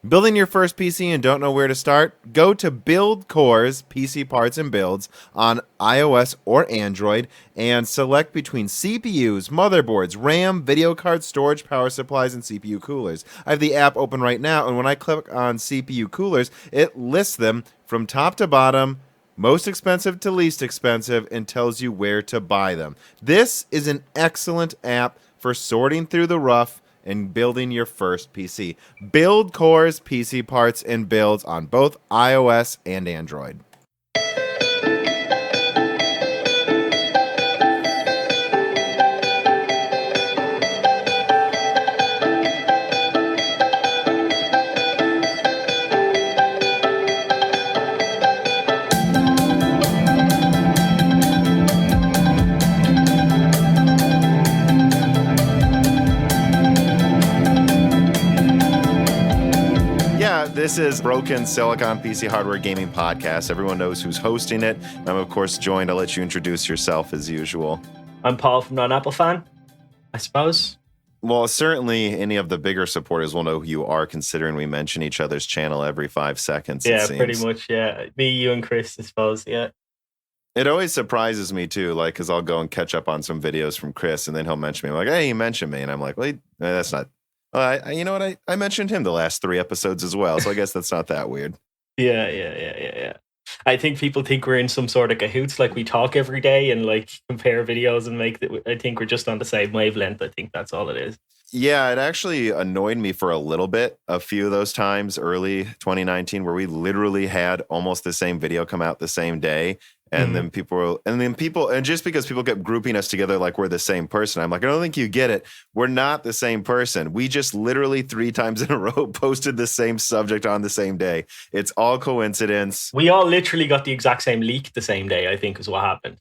Building your first PC and don't know where to start? Go to Build Core's PC Parts and Builds on iOS or Android and select between CPUs, motherboards, RAM, video cards, storage, power supplies, and CPU coolers. I have the app open right now, and when I click on CPU coolers, it lists them from top to bottom, most expensive to least expensive, and tells you where to buy them. This is an excellent app for sorting through the rough and building your first PC. Build Core's PC Parts and Builds on both iOS and Android. This is Broken Silicon PC Hardware Gaming Podcast. Everyone knows who's hosting it. I'm, of course, joined. I'll let you introduce yourself as usual. I'm Paul from Non-Apple Fan, I suppose. Well, certainly any of the bigger supporters will know who you are, considering we mention each other's channel every 5 seconds. Yeah, pretty much, yeah. Me, you, and Chris, I suppose, yeah. It always surprises me, too, like, because I'll go and catch up on some videos from Chris, and then he'll mention me. I'm like, hey, you mentioned me. And I'm like, wait, that's not... you know what? I mentioned him the last 3 episodes as well, so I guess that's not that weird. Yeah. I think people think we're in some sort of cahoots, like we talk every day and like compare videos and I think we're just on the same wavelength. I think that's all it is. Yeah, it actually annoyed me for a little bit, a few of those times early 2019, where we literally had almost the same video come out the same day. And then and just because people kept grouping us together like we're the same person, I'm like, I don't think you get it. We're not the same person. We just literally 3 times in a row posted the same subject on the same day. It's all coincidence. We all literally got the exact same leak the same day, I think, is what happened.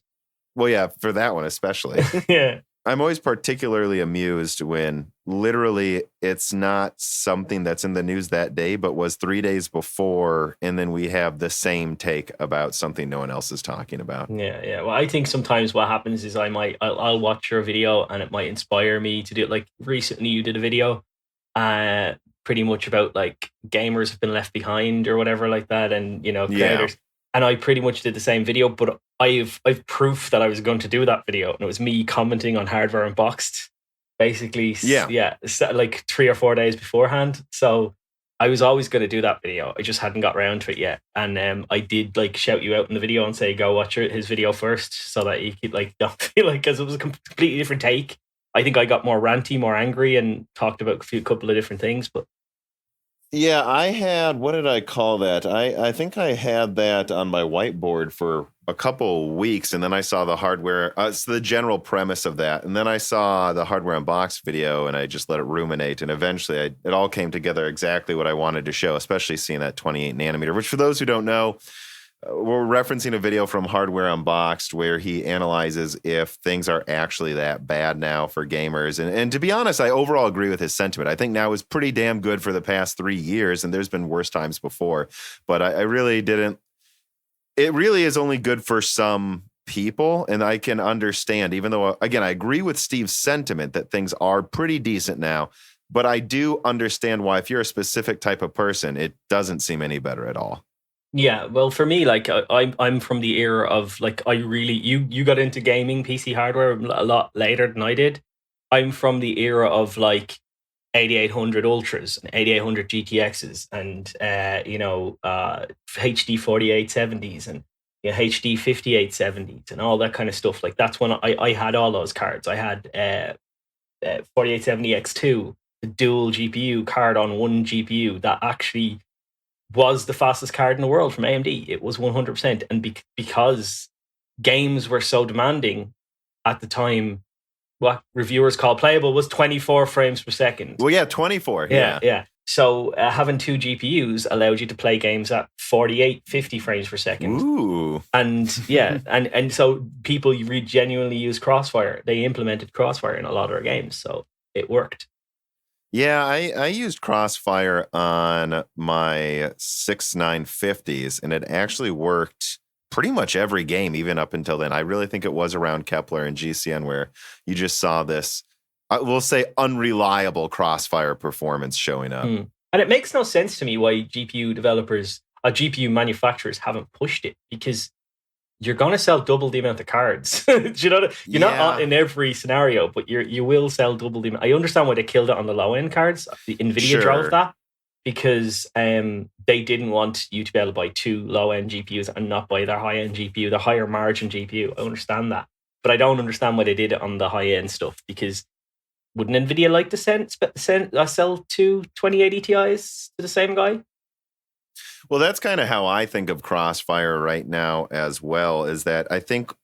Well, yeah, for that one especially. Yeah. I'm always particularly amused when literally it's not something that's in the news that day, but was 3 days before, and then we have the same take about something no one else is talking about. Yeah. Well, I think sometimes what happens is I'll watch your video and it might inspire me to do it. Like recently you did a video pretty much about like gamers have been left behind or whatever like that, and creators. Yeah. And I pretty much did the same video, but I've proof that I was going to do that video, and it was me commenting on Hardware Unboxed, basically. Yeah, like 3 or 4 days beforehand. So I was always going to do that video. I just hadn't got around to it yet, and I did like shout you out in the video and say go watch his video first, so that you could like not feel like, because it was a completely different take. I think I got more ranty, more angry, and talked about a couple of different things, but. Yeah, I had, what did I call that? I think I had that on my whiteboard for a couple weeks, and then I saw the hardware. It's the general premise of that. And then I saw the Hardware Unboxed video, and I just let it ruminate. And eventually it all came together exactly what I wanted to show, especially seeing that 28 nanometer, which for those who don't know, we're referencing a video from Hardware Unboxed where he analyzes if things are actually that bad now for gamers. And to be honest, I overall agree with his sentiment. I think now is pretty damn good for the past 3 years, and there's been worse times before. But I really didn't. It really is only good for some people, and I can understand, even though, again, I agree with Steve's sentiment that things are pretty decent now. But I do understand why, if you're a specific type of person, it doesn't seem any better at all. Yeah, well, for me, like I'm from the era of like you got into gaming PC hardware a lot later than I did. I'm from the era of like 8800 Ultras and 8800 GTXs and HD 4870s and HD 5870s and all that kind of stuff. Like that's when I had all those cards. I had 4870 X2, the dual GPU card on one GPU that actually was the fastest card in the world from AMD. It was 100%. And because games were so demanding at the time, what reviewers call playable was 24 frames per second. Well, yeah, 24. Yeah. So having 2 GPUs allowed you to play games at 48, 50 frames per second. Ooh. And yeah, and so people genuinely use Crossfire. They implemented Crossfire in a lot of their games. So it worked. Yeah, I used Crossfire on my 6950s, and it actually worked pretty much every game, even up until then. I really think it was around Kepler and GCN where you just saw this, we'll say, unreliable Crossfire performance showing up. And it makes no sense to me why GPU developers, GPU manufacturers haven't pushed it, because you're going to sell double the amount of cards. Do you know, you're not in every scenario, but you will sell double the amount. I understand why they killed it on the low end cards. The NVIDIA drove that because they didn't want you to be able to buy 2 low end GPUs and not buy their high end GPU, the higher margin GPU. I understand that, but I don't understand why they did it on the high end stuff, because wouldn't NVIDIA like to sell 2 2080 Ti's to the same guy? Well, that's kind of how I think of Crossfire right now as well, is that I think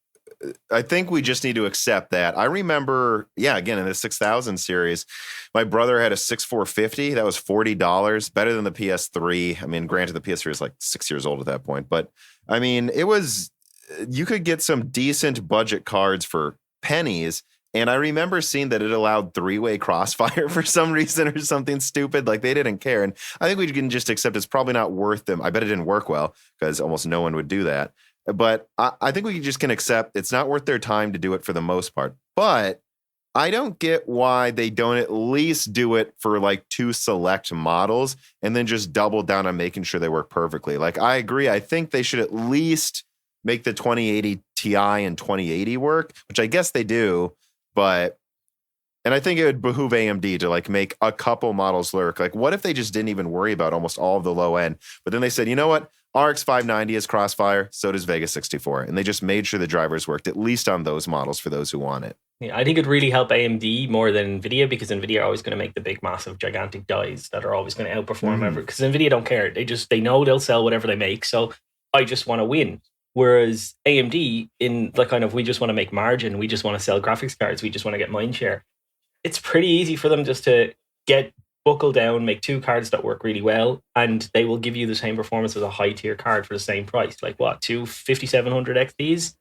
we just need to accept that. I remember, again, in the 6000 series, my brother had a 6450 that was $40, better than the PS3. I mean, granted, the PS3 is like 6 years old at that point, but I mean, you could get some decent budget cards for pennies. And I remember seeing that it allowed 3-way Crossfire for some reason or something stupid. Like, they didn't care. And I think we can just accept it's probably not worth them. I bet it didn't work well because almost no one would do that. But I think we just can accept it's not worth their time to do it for the most part. But I don't get why they don't at least do it for like 2 select models and then just double down on making sure they work perfectly. Like, I agree. I think they should at least make the 2080 Ti and 2080 work, which I guess they do. And I think it would behoove AMD to like make a couple models work. Like, what if they just didn't even worry about almost all of the low end, but then they said, you know what? RX 590 is Crossfire, so does Vega 64. And they just made sure the drivers worked at least on those models for those who want it. Yeah, I think it'd really help AMD more than NVIDIA, because NVIDIA are always going to make the big, massive, gigantic dies that are always going to outperform ever. Because NVIDIA don't care. They know they'll sell whatever they make. So I just want to win. Whereas AMD, in the kind of, we just want to make margin, we just want to sell graphics cards, we just want to get mind share. It's pretty easy for them just to buckle down, make 2 cards that work really well, and they will give you the same performance as a high tier card for the same price. Like, what, 2 5700 XDs?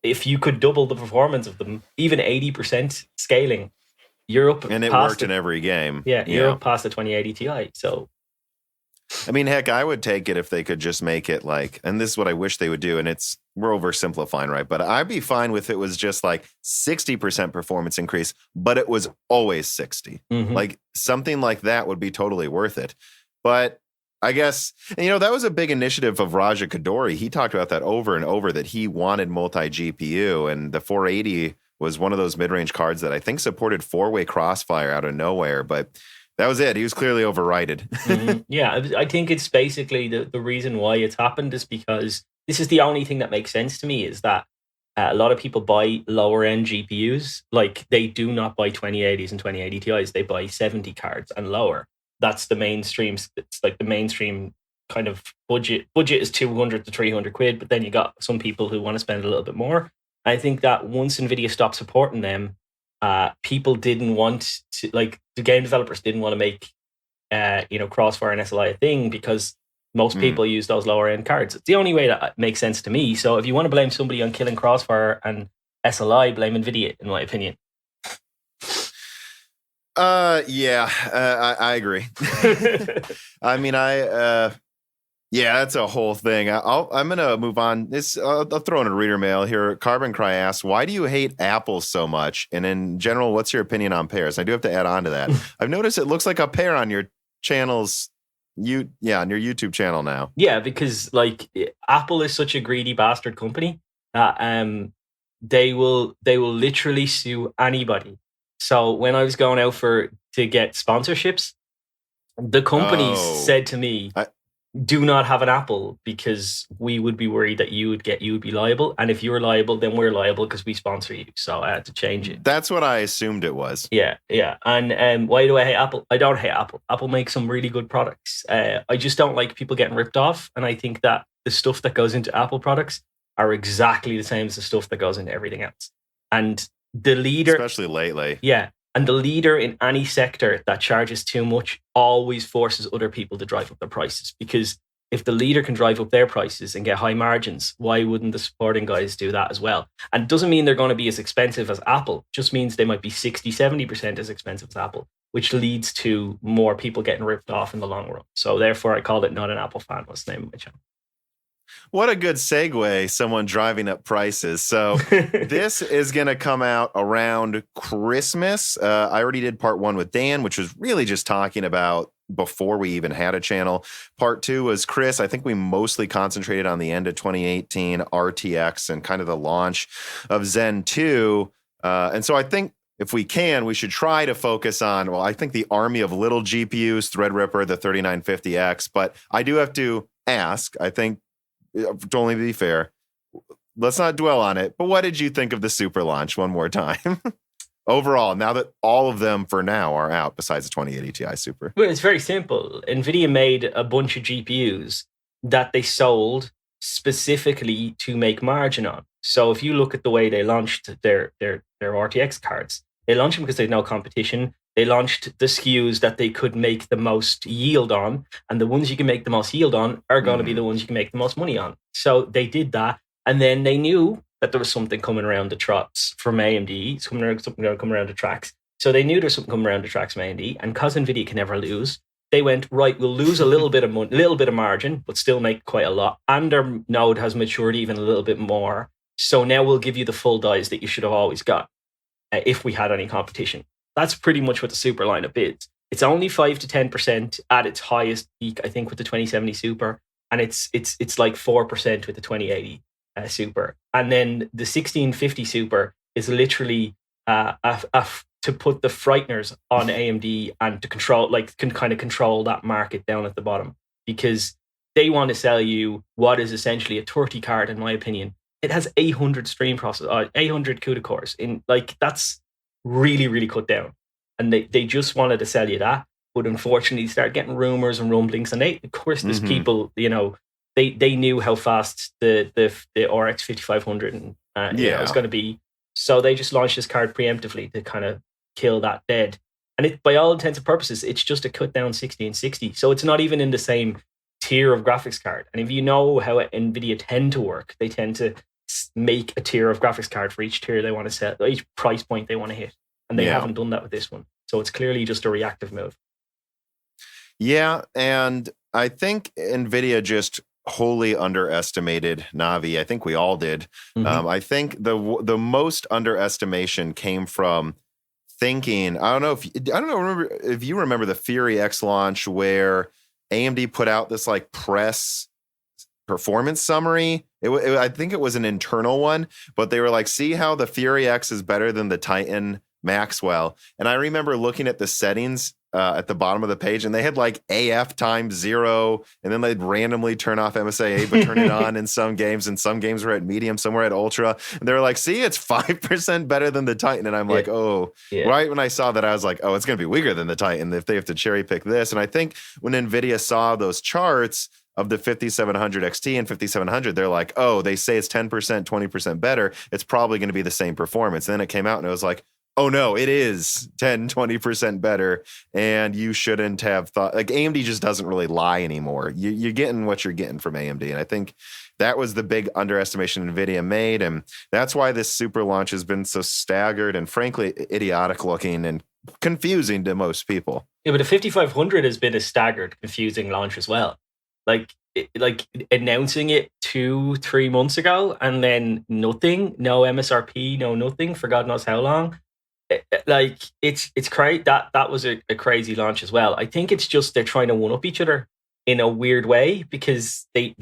If you could double the performance of them, even 80% scaling, you're up. And it worked in every game. Yeah, you're up past the 2080 Ti. So, I mean, heck, I would take it if they could just make it like, and this is what I wish they would do, and we're oversimplifying, right? But I'd be fine with it was just like 60% performance increase, but it was always 60. Like, something like that would be totally worth it. But I guess, that was a big initiative of Raja Koduri. He talked about that over and over, that he wanted multi-GPU, and the 480 was one of those mid-range cards that I think supported 4-way Crossfire out of nowhere, but that was it. He was clearly overrided. Yeah, I think it's basically the reason why it's happened is because this is the only thing that makes sense to me, is that a lot of people buy lower end GPUs. Like, they do not buy 2080s and 2080 Ti's. They buy 70 cards and lower. That's the mainstream. It's like the mainstream kind of budget. Budget is 200 to 300 quid, but then you got some people who want to spend a little bit more. I think that once NVIDIA stopped supporting them, people didn't want to, like, the game developers didn't want to make, Crossfire and SLI a thing, because most people use those lower end cards. It's the only way that makes sense to me. So if you want to blame somebody on killing Crossfire and SLI, blame NVIDIA, in my opinion. I agree. I mean, that's a whole thing. I'm going to move on. I'll throw in a reader mail here. Carbon Cry asks, why do you hate Apple so much? And in general, what's your opinion on pears? I do have to add on to that. I've noticed it looks like a pear on your channel's on your YouTube channel now. Yeah, because like Apple is such a greedy bastard company that they will literally sue anybody. So when I was going out to get sponsorships, the company said to me, do not have an Apple, because we would be worried that you would be liable. And if you're liable, then we're liable because we sponsor you. So I had to change it. That's what I assumed it was. Yeah. And why do I hate Apple? I don't hate Apple. Apple makes some really good products. I just don't like people getting ripped off. And I think that the stuff that goes into Apple products are exactly the same as the stuff that goes into everything else. And the leader... Especially lately. Yeah. And the leader in any sector that charges too much always forces other people to drive up their prices. Because if the leader can drive up their prices and get high margins, why wouldn't the supporting guys do that as well? And it doesn't mean they're going to be as expensive as Apple. It just means they might be 60, 70% as expensive as Apple, which leads to more people getting ripped off in the long run. So therefore, I called it Not an Apple Fan was the name of my channel. What a good segue, someone driving up prices. So this is going to come out around Christmas. I already did part 1 with Dan, which was really just talking about before we even had a channel. Part 2 was Chris. I think we mostly concentrated on the end of 2018 RTX and kind of the launch of Zen 2. And so I think if we can, we should try to focus on, well, I think the army of little GPUs, Threadripper, the 3950X. But I do have to ask, I think, to only be fair, let's not dwell on it. But what did you think of the Super launch one more time? Overall, now that all of them for now are out besides the 2080 Ti Super. Well, it's very simple. NVIDIA made a bunch of GPUs that they sold specifically to make margin on. So if you look at the way they launched their RTX cards, they launched them because they had no competition. They launched the SKUs that they could make the most yield on, and the ones you can make the most yield on are going to be the ones you can make the most money on. So they did that, and then they knew that there was something coming around the tracks from AMD, something coming around the tracks. So they knew there's something coming around the tracks from AMD, and because NVIDIA can never lose, they went, right, we'll lose a little bit of money, little bit of margin, but still make quite a lot. And their node has matured even a little bit more. So now we'll give you the full dies that you should have always got if we had any competition. That's pretty much what the Super lineup is. It's only 5 to 10% at its highest peak, I think, with the 2070 Super, and it's like 4% with the 2080 Super. And then the 1650 Super is literally to put the frighteners on AMD and to control, like, can kind of control that market down at the bottom, because they want to sell you what is essentially a 30 card, in my opinion. It has 800 stream process, 800 CUDA cores. That's really, really cut down. And they just wanted to sell you that. But unfortunately, you start getting rumors and rumblings. And of course, there's people, they knew how fast the RX 5500 was going to be. So they just launched this card preemptively to kind of kill that dead. And it, by all intents and purposes, it's just a cut down 1660. So it's not even in the same tier of graphics card. And if you know how NVIDIA tend to work, they tend to make a tier of graphics card for each tier they want to set, each price point they want to hit. And they haven't done that with this one. So it's clearly just a reactive move. Yeah, and I think NVIDIA just wholly underestimated Navi. I think we all did. I think the most underestimation came from thinking, remember if you remember the Fury X launch where AMD put out this like press performance summary. I think it was an internal one, but they were like, see how the Fury X is better than the Titan Maxwell. And I remember looking at the settings at the bottom of the page, and they had like AF times 0, and then they'd randomly turn off MSIA but turn it on in some games, and some games were at medium, some were at ultra, and they were like, see, it's 5% better than the Titan. And I'm like, right when I saw that, I was like, oh, it's going to be weaker than the Titan if they have to cherry pick this. And I think when NVIDIA saw those charts of the 5700 XT and 5700, they're like, oh, they say it's 10%, 20% better. It's probably going to be the same performance. And then it came out and it was like, oh no, it is 10, 20% better. And you shouldn't have thought, like, AMD just doesn't really lie anymore. You're getting what you're getting from AMD. And I think that was the big underestimation NVIDIA made. And that's why this Super launch has been so staggered and frankly idiotic looking and confusing to most people. Yeah, but the 5500 has been a staggered, confusing launch as well. Like announcing it 2-3 months ago and then nothing, no MSRP, no nothing for God knows how long. Like it's crazy. That was a crazy launch as well. I think it's just they're trying to one up each other in a weird way because they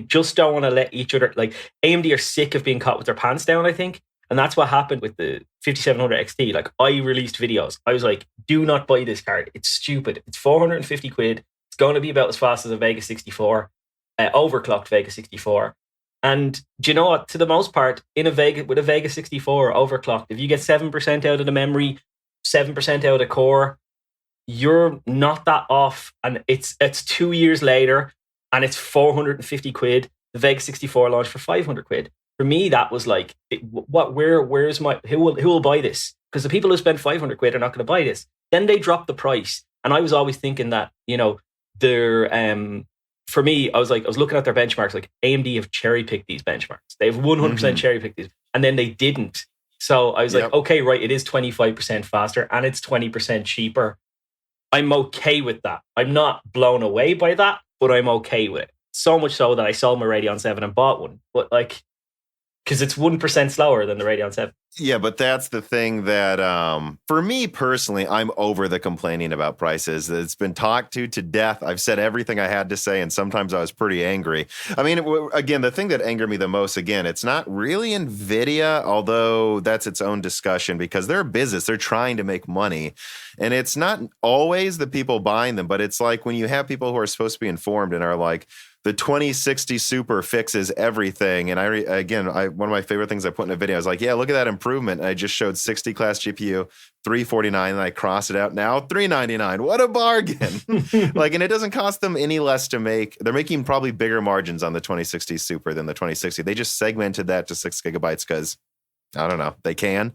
just don't want to let each other, like, AMD are sick of being caught with their pants down, I think. And that's what happened with the 5700 XT. Like, I released videos. I was like, do not buy this card. It's stupid. It's 450 quid. It's going to be about as fast as a Vega 64, overclocked Vega 64. And do you know what? To the most part, with a Vega 64 overclocked, if you get 7% out of the memory, 7% out of core, you're not that off. And it's 2 years later, and it's 450 quid. The Vega 64 launched for 500 quid. For me, that was like, who will buy this? Because the people who spend 500 quid are not going to buy this. Then they dropped the price, and I was always thinking that, they're for me, I was looking at their benchmarks, like AMD have cherry picked these benchmarks. They've 100% cherry picked these, and then they didn't. So I was like, okay, right, it is 25% faster and it's 20% cheaper. I'm okay with that. I'm not blown away by that, but I'm okay with it. So much so that I sold my Radeon 7 and bought one. But like, because it's 1% slower than the Radeon 7. Yeah, but that's the thing that, for me personally, I'm over the complaining about prices. It's been talked to death. I've said everything I had to say, and sometimes I was pretty angry. I mean, again, the thing that angered me the most, again, it's not really NVIDIA, although that's its own discussion because they're a business. They're trying to make money. And it's not always the people buying them, but it's like when you have people who are supposed to be informed and are like, the 2060 Super fixes everything. And one of my favorite things I put in a video, I was like, yeah, look at that improvement. And I just showed 60 class GPU, $349, and I crossed it out now, $399. What a bargain. And it doesn't cost them any less to make. They're making probably bigger margins on the 2060 Super than the 2060. They just segmented that to 6 gigabytes because, I don't know, they can.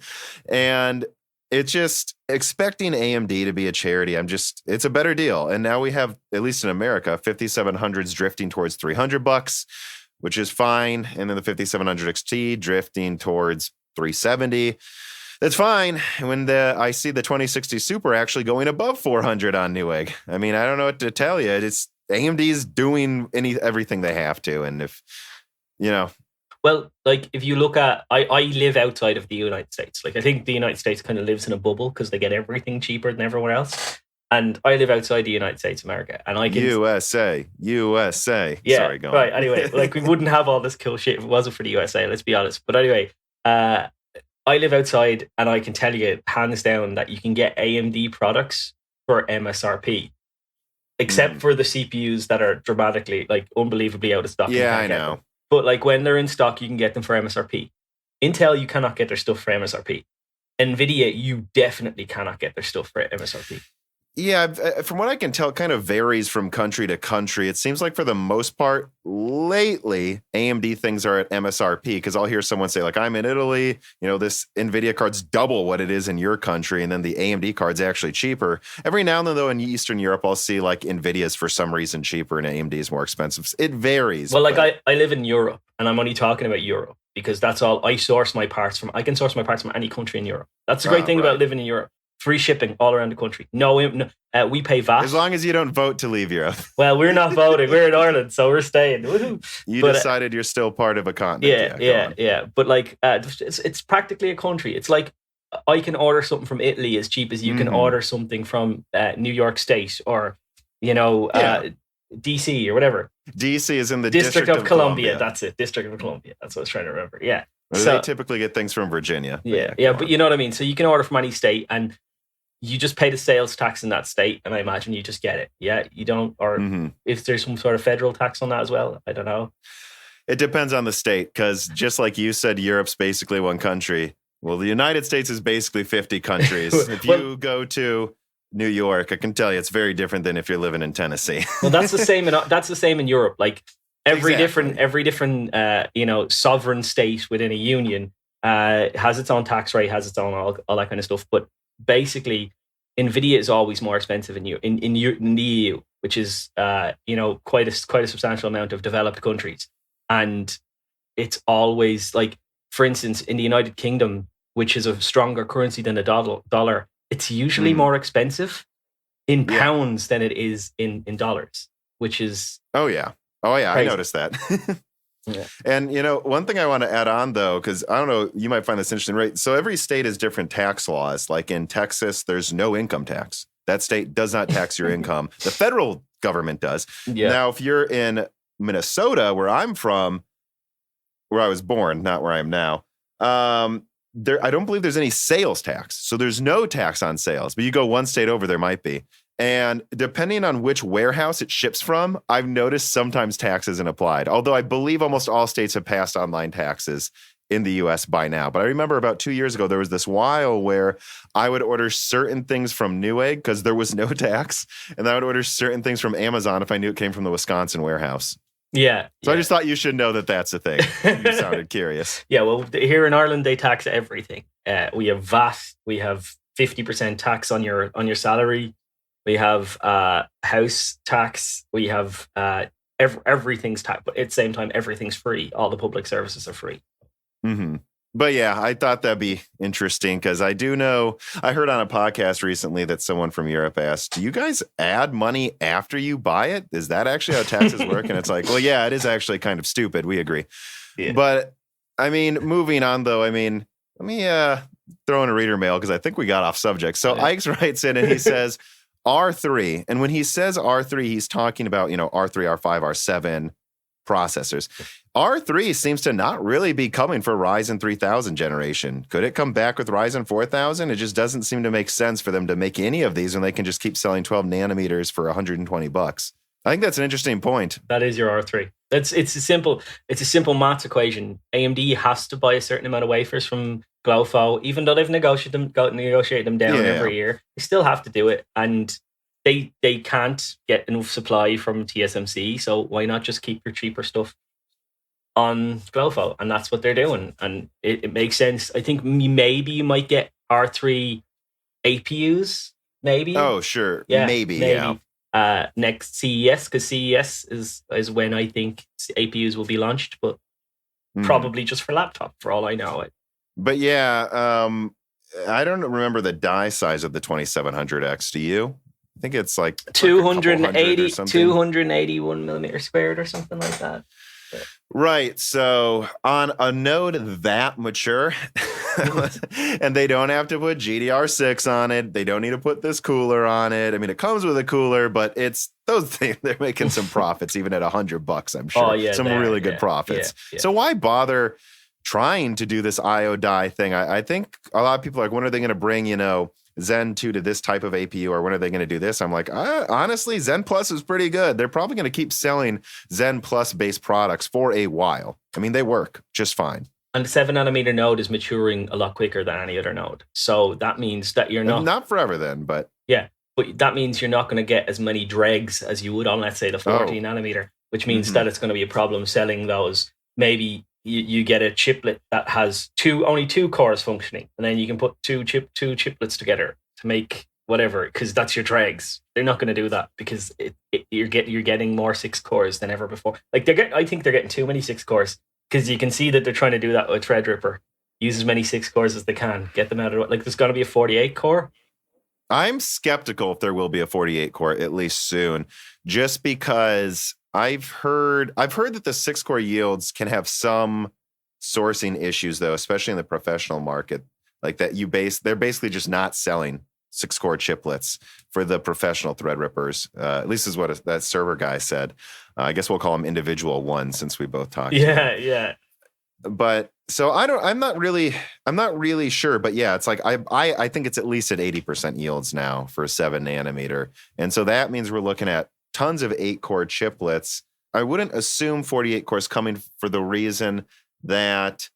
And it's just expecting AMD to be a charity. It's a better deal. And now we have, at least in America, 5700s drifting towards $300, which is fine. And then the 5700 XT drifting towards $370. That's fine. When I see the 2060 Super actually going above 400 on Newegg. I mean, I don't know what to tell you. It's AMD's doing everything they have to. And if, Well, if you look at, I live outside of the United States. I think the United States kind of lives in a bubble because they get everything cheaper than everywhere else. And I live outside the United States of America. And I can... USA. Yeah, sorry, go on. Right, anyway, we wouldn't have all this cool shit if it wasn't for the USA, let's be honest. But anyway, I live outside and I can tell you, hands down, that you can get AMD products for MSRP. Except for the CPUs that are dramatically, unbelievably out of stock. Yeah, I know. But when they're in stock, you can get them for MSRP. Intel, you cannot get their stuff for MSRP. NVIDIA, you definitely cannot get their stuff for MSRP. Yeah, from what I can tell, it kind of varies from country to country. It seems like for the most part, lately, AMD things are at MSRP because I'll hear someone say, I'm in Italy, this NVIDIA card's double what it is in your country, and then the AMD card's actually cheaper. Every now and then, though, in Eastern Europe, I'll see NVIDIA's for some reason cheaper and AMD's more expensive. It varies. Well, I live in Europe, and I'm only talking about Europe because that's all I source my parts from. I can source my parts from any country in Europe. That's the great thing about living in Europe. Free shipping all around the country. No, we pay VAT. As long as you don't vote to leave Europe. Well, we're not voting. We're in Ireland, so we're staying. Woo-hoo. You decided you're still part of a continent. Yeah. But it's practically a country. It's like I can order something from Italy as cheap as you can order something from New York State or DC or whatever. DC is in the District of Columbia. That's it. District of Columbia. That's what I was trying to remember. Yeah. They typically get things from Virginia. But you know what I mean? So you can order from any state and you just pay the sales tax in that state, and I imagine you just get it. Yeah, you don't, or if there's some sort of federal tax on that as well, I don't know. It depends on the state, because just like you said, Europe's basically one country. Well, the United States is basically 50 countries. If you go to New York, I can tell you it's very different than if you're living in Tennessee. Well, that's the same in Europe. Every different sovereign state within a union has its own tax rate, has its own all that kind of stuff. But basically, NVIDIA is always more expensive in the EU, which is quite a substantial amount of developed countries, and it's always for instance, in the United Kingdom, which is a stronger currency than the dollar, it's usually more expensive in pounds than it is in dollars, which is crazy. I noticed that. Yeah. And, one thing I want to add on, though, because I don't know, you might find this interesting, right? So every state has different tax laws. Like in Texas, there's no income tax. That state does not tax your income. The federal government does. Yeah. Now, if you're in Minnesota, where I'm from, where I was born, not where I am now, I don't believe there's any sales tax. So there's no tax on sales. But you go one state over, there might be. And depending on which warehouse it ships from, I've noticed sometimes tax isn't applied. Although I believe almost all states have passed online taxes in the U.S. by now. But I remember about 2 years ago, there was this while where I would order certain things from Newegg because there was no tax. And I would order certain things from Amazon if I knew it came from the Wisconsin warehouse. Yeah. So I just thought you should know that that's a thing. You sounded curious. Yeah, well, here in Ireland, they tax everything. We have VAT. We have 50% tax on your salary. We have house tax. We have everything's tax, but at the same time, everything's free. All the public services are free. Mm-hmm. But yeah, I thought that'd be interesting because I do know, I heard on a podcast recently that someone from Europe asked, do you guys add money after you buy it? Is that actually how taxes work? And it's like, well, yeah, it is actually kind of stupid. We agree. Yeah. But I mean, moving on though. I mean, let me throw in a reader mail because I think we got off subject. So Ike's writes in and he says R3, and when he says R3, he's talking about R3, R5, R7 processors. R3 seems to not really be coming for Ryzen 3000 generation. Could it come back with Ryzen 4000? It just doesn't seem to make sense for them to make any of these when they can just keep selling 12 nanometers for $120. I think that's an interesting point. That is your R3. It's a simple maths equation. AMD has to buy a certain amount of wafers from Glowfo, even though they've negotiated them down every year. They still have to do it, and they can't get enough supply from TSMC. So why not just keep your cheaper stuff on Glowfo? And that's what they're doing, and it makes sense. I think maybe you might get R3 APUs. Maybe. Oh, sure. Maybe. Yeah. Next CES, because CES is when I think APUs will be launched, but probably just for laptop, for all I know. But yeah, I don't remember the die size of the 2700X. Do you? I think it's like 281 millimeter squared or something like that. Right. So on a node that mature, and they don't have to put GDR6 on it. They don't need to put this cooler on it. I mean, it comes with a cooler, but it's those things. They're making some profits even at $100. I'm sure. Oh, yeah, some really good profits. Yeah. So why bother trying to do this IO die thing? I think a lot of people are like, when are they going to bring, Zen 2 to this type of APU, or when are they going to do this? I'm like, honestly, Zen Plus is pretty good. They're probably going to keep selling Zen Plus based products for a while. I mean, they work just fine. And the 7 nanometer node is maturing a lot quicker than any other node. So that means that you're not forever then, but yeah, but that means you're not going to get as many dregs as you would on, let's say, the 14 nanometer, which means that it's going to be a problem selling those. Maybe you get a chiplet that has only two cores functioning, and then you can put two chiplets together to make whatever, because that's your dregs. They're not going to do that because you're getting more 6 cores than ever before. Like I think they're getting too many 6 cores, because you can see that they're trying to do that with Threadripper. Use as many 6 cores as they can, get them out of like. There's going to be a 48 core. I'm skeptical if there will be a 48 core at least soon, just because I've heard that the 6 core yields can have some sourcing issues though, especially in the professional market. Like that they're basically just not selling 6 core chiplets for the professional Threadrippers. At least is what that server guy said. I guess we'll call them individual ones since we both talked. Yeah. But so I'm not really sure, but yeah, it's like I think it's at least at 80% yields now for 7 nanometer. And so that means we're looking at tons of 8 core chiplets. I wouldn't assume 48 cores coming for the reason that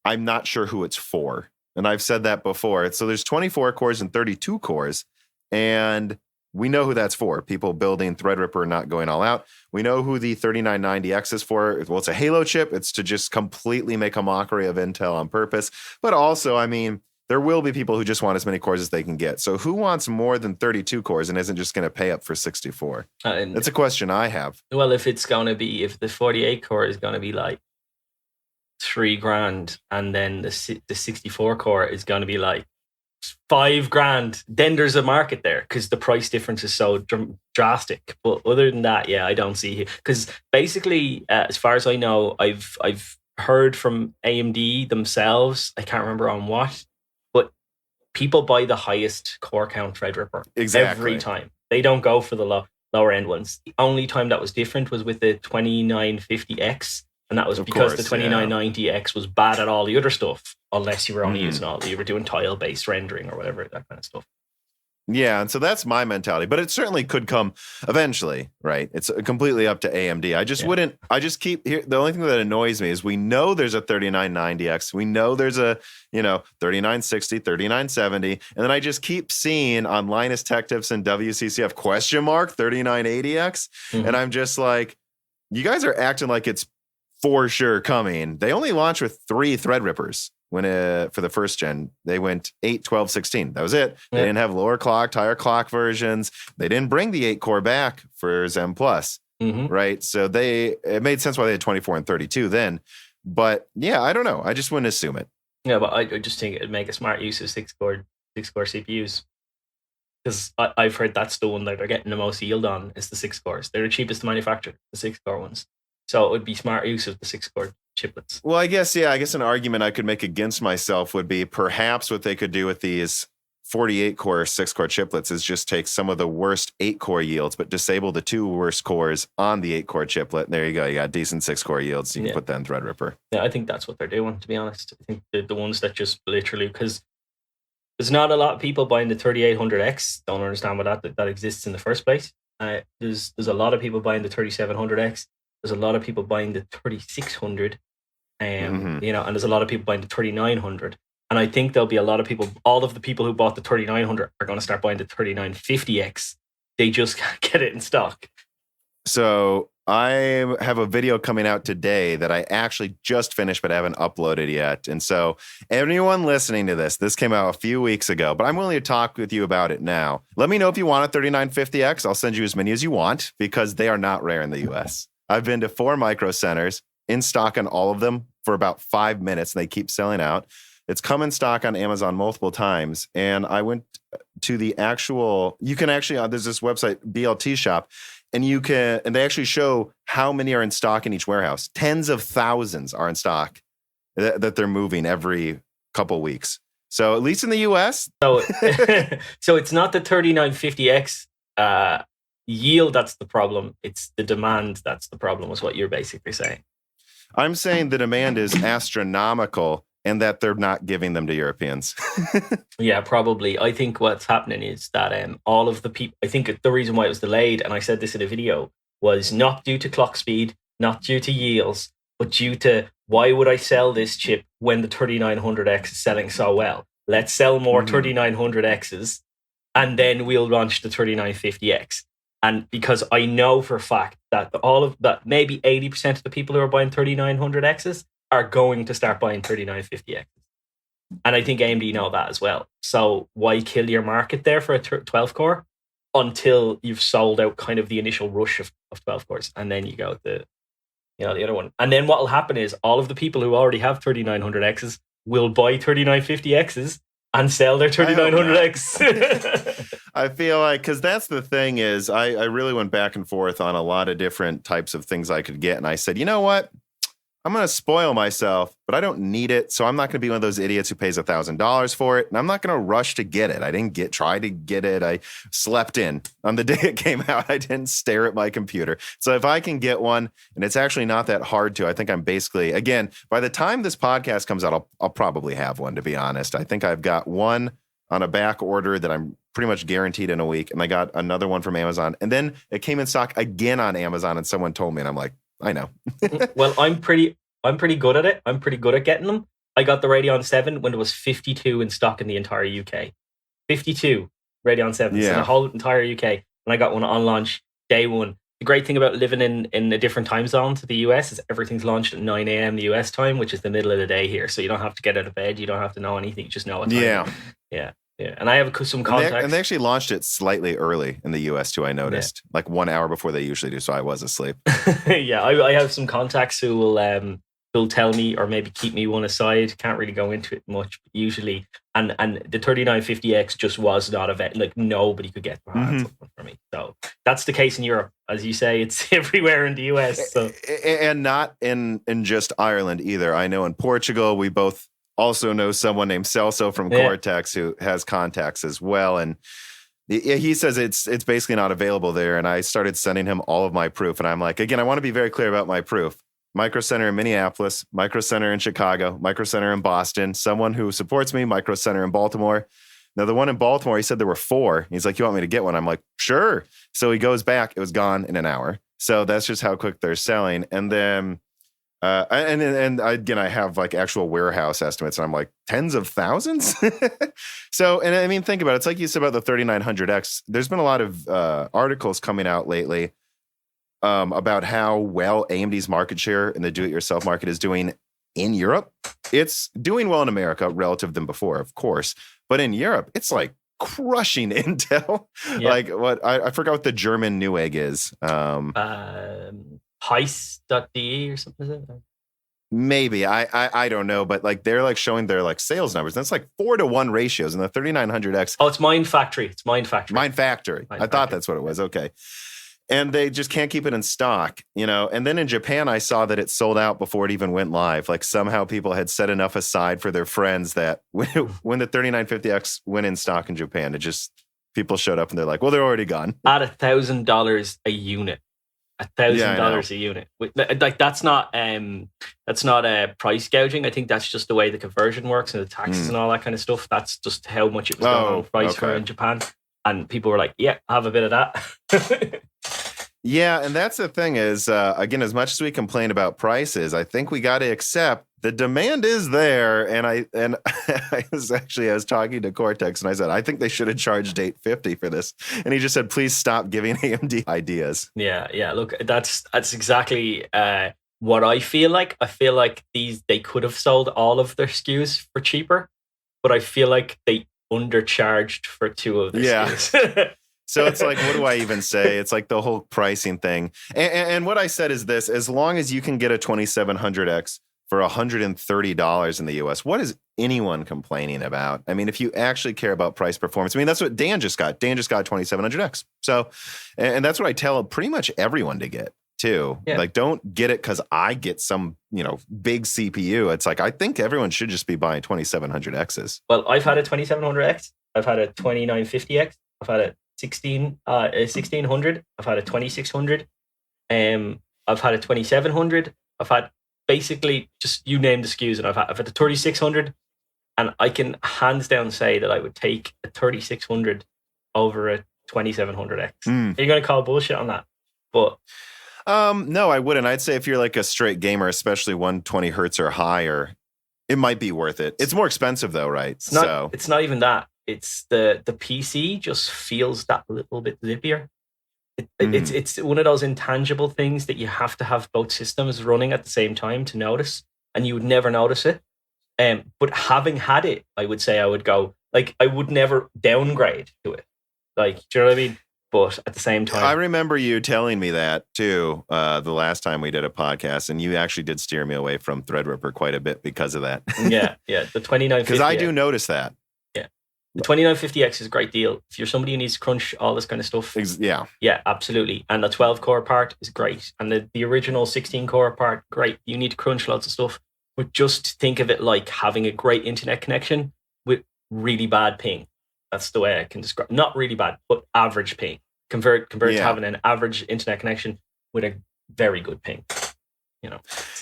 I'm not sure who it's for. And I've said that before. So there's 24 cores and 32 cores, and we know who that's for. People building Threadripper, not going all out. We know who the 3990X is for. Well, it's a Halo chip. It's to just completely make a mockery of Intel on purpose. But also, I mean, there will be people who just want as many cores as they can get. So who wants more than 32 cores and isn't just going to pay up for 64? That's a question I have. Well, if the 48 core is going to be like $3,000, and then the 64 core is going to be like $5,000, then there's a market there because the price difference is so drastic. But other than that, yeah, I don't see it, because basically, as far as I know, I've heard from AMD themselves. I can't remember on what, but people buy the highest core count Threadripper every time. They don't go for the lower end ones. The only time that was different was with the 2950X. And that was because the 2990X was bad at all the other stuff, unless you were only using you were doing tile-based rendering or whatever, that kind of stuff. Yeah, and so that's my mentality, but it certainly could come eventually, right? It's completely up to AMD. The only thing that annoys me is we know there's a 3990X. We know there's a, 3960, 3970. And then I just keep seeing on Linus Tech Tips and WCCF @ 3980X. And I'm just like, you guys are acting like it's for sure coming. They only launched with 3 Threadrippers for the first gen. They went 8, 12, 16. That was it. They didn't have lower clock, higher clock versions. They didn't bring the 8 core back for Zen Plus, right? So it made sense why they had 24 and 32 then. But yeah, I don't know. I just wouldn't assume it. Yeah, but I just think it'd make a smart use of 6 core CPUs. Because I've heard that's the one that they're getting the most yield on is the 6 cores. They're the cheapest to manufacture, the 6 core ones. So it would be smart use of the 6 core chiplets. Well, I guess an argument I could make against myself would be perhaps what they could do with these 48-core, 6-core chiplets is just take some of the worst 8-core yields, but disable the 2 worst cores on the 8-core chiplet. There you go. You got decent 6-core yields. You can put that in Threadripper. Yeah, I think that's what they're doing, to be honest. I think the ones that just literally, because there's not a lot of people buying the 3800X. Don't understand why that exists in the first place. There's a lot of people buying the 3700X. There's a lot of people buying the 3600. And there's a lot of people buying the 3900. And I think there'll be a lot of people, all of the people who bought the 3900 are going to start buying the 3950X. They just can't get it in stock. So I have a video coming out today that I actually just finished, but I haven't uploaded yet. And so anyone listening to this came out a few weeks ago, but I'm willing to talk with you about it now. Let me know if you want a 3950X. I'll send you as many as you want because they are not rare in the US. I've been to 4 micro centers in stock on all of them for about 5 minutes, and they keep selling out. It's come in stock on Amazon multiple times. And I went to the actual, you can actually, there's this website, BLT Shop, and they actually show how many are in stock in each warehouse. Tens of thousands are in stock that they're moving every couple weeks. So at least in the US. So, so it's not the 3950X yield that's the problem. It's the demand that's the problem, is what you're basically saying. I'm saying the demand is astronomical, and that they're not giving them to Europeans. Yeah, probably. I think what's happening is that all of the people, I think the reason why it was delayed, and I said this in a video, was not due to clock speed, not due to yields, but due to why would I sell this chip when the 3900X is selling so well? Let's sell more 3900Xs, and then we'll launch the 3950X. And because I know for a fact that maybe 80% of the people who are buying 3900Xs are going to start buying 3950X. And I think AMD know that as well. So why kill your market there for a 12 core until you've sold out kind of the initial rush of 12 cores, and then you go the other one. And then what will happen is all of the people who already have 3900Xs will buy 3950Xs and sell their 3900X. I feel like, because that's the thing is, I really went back and forth on a lot of different types of things I could get. And I said, you know what? I'm going to spoil myself, but I don't need it. So I'm not going to be one of those idiots who pays $1,000 for it. And I'm not going to rush to get it. I didn't try to get it. I slept in on the day it came out. I didn't stare at my computer. So if I can get one, and it's actually not that hard to, I think I'm basically, again, by the time this podcast comes out, I'll probably have one, to be honest. I think I've got one on a back order that I'm pretty much guaranteed in a week. And I got another one from Amazon. And then it came in stock again on Amazon, and someone told me, and I'm like, I know. Well, I'm pretty good at it. I'm pretty good at getting them. I got the Radeon 7 when there was 52 in stock in the entire UK. 52 Radeon 7s in the whole entire UK. And I got one on launch day one. The great thing about living in a different time zone to the US is everything's launched at 9 a.m. the US time, which is the middle of the day here. So you don't have to get out of bed. You don't have to know anything. You just know what time. Yeah. And I have some contacts. And they actually launched it slightly early in the US too, I noticed. Like 1 hour before they usually do. So I was asleep. Yeah, I have some contacts who will tell me or maybe keep me one aside. Can't really go into it much usually. And the 3950X just was not a vet. Like nobody could get their hands on for me. So that's the case in Europe. As you say, it's everywhere in the US. So. And not in just Ireland either. I know in Portugal, we both also know someone named Celso from Cortex who has contacts as well. And he says it's basically not available there. And I started sending him all of my proof. And I'm like, again, I want to be very clear about my proof. Micro Center in Minneapolis, Micro Center in Chicago, Micro Center in Boston, someone who supports me, Micro Center in Baltimore. Now, the one in Baltimore, he said there were 4. He's like, you want me to get one? I'm like, sure. So he goes back. It was gone in an hour. So that's just how quick they're selling. And then, and again, I have like actual warehouse estimates, and I'm like tens of thousands. So, and I mean, think about it. It's like you said about the 3900X. There's been a lot of articles coming out lately about how well AMD's market share in the do-it-yourself market is doing in Europe. It's doing well in America relative than before, of course. But in Europe, it's like crushing Intel. Yeah. Like what I forgot what the German Newegg is. Heist.de or something like that. Maybe. I don't know, but like they're like showing their like sales numbers. That's like 4-to-1 ratios in the 3900X. Oh, it's Mind Factory. Mind Factory. I thought that's what it was. Okay. and they just can't keep it in stock, And then in Japan, I saw that it sold out before it even went live. Like somehow people had set enough aside for their friends that when the 3950X went in stock in Japan, people showed up and they're like, well, they're already gone. At $1,000 a unit. $1,000 a unit. Like that's not price gouging. I think that's just the way the conversion works and the taxes and all that kind of stuff. That's just how much it was going on price for in Japan. And people were like, yeah, have a bit of that. Yeah, and that's the thing is, again, as much as we complain about prices, I think we got to accept the demand is there. And I was talking to Cortex and I said, I think they should have charged $850 for this. And he just said, please stop giving AMD ideas. Yeah. Look, that's exactly what I feel like. I feel like they could have sold all of their SKUs for cheaper, but I feel like they undercharged for two of the SKUs. So it's like, what do I even say? It's like the whole pricing thing. And what I said is this: as long as you can get a 2700X for $130 in the US, what is anyone complaining about? I mean, if you actually care about price performance, I mean, that's what Dan just got. Dan just got 2700X. So, and that's what I tell pretty much everyone to get too. Yeah. Like, don't get it because I get some, big CPU. It's like, I think everyone should just be buying 2700Xs. Well, I've had a 2700X. I've had a 2950X. I've had a 1600. I've had a 2600. I've had a 2700. I've had basically just you name the SKUs, and I've had the 3600. And I can hands down say that I would take a 3600 over a 2700X. Are you going to call bullshit on that? But no, I wouldn't. I'd say if you're like a straight gamer, especially 120 hertz or higher, it might be worth it. It's more expensive though, right? It's not even that. It's the PC just feels that little bit zippier. It's one of those intangible things that you have to have both systems running at the same time to notice, and you would never notice it. But having had it, I would say I would go, like, I would never downgrade to it. Like, do you know what I mean? But at the same time, I remember you telling me that too the last time we did a podcast, and you actually did steer me away from Threadripper quite a bit because of that. yeah. The 2950. Because I do notice that. Yeah. The 2950X is a great deal. If you're somebody who needs to crunch all this kind of stuff. Yeah, absolutely. And the 12 core part is great. And the original 16 core part, great. You need to crunch lots of stuff. But just think of it like having a great internet connection with really bad ping. That's the way I can describe. Not really bad, but average ping. Compared to having an average internet connection with a very good ping.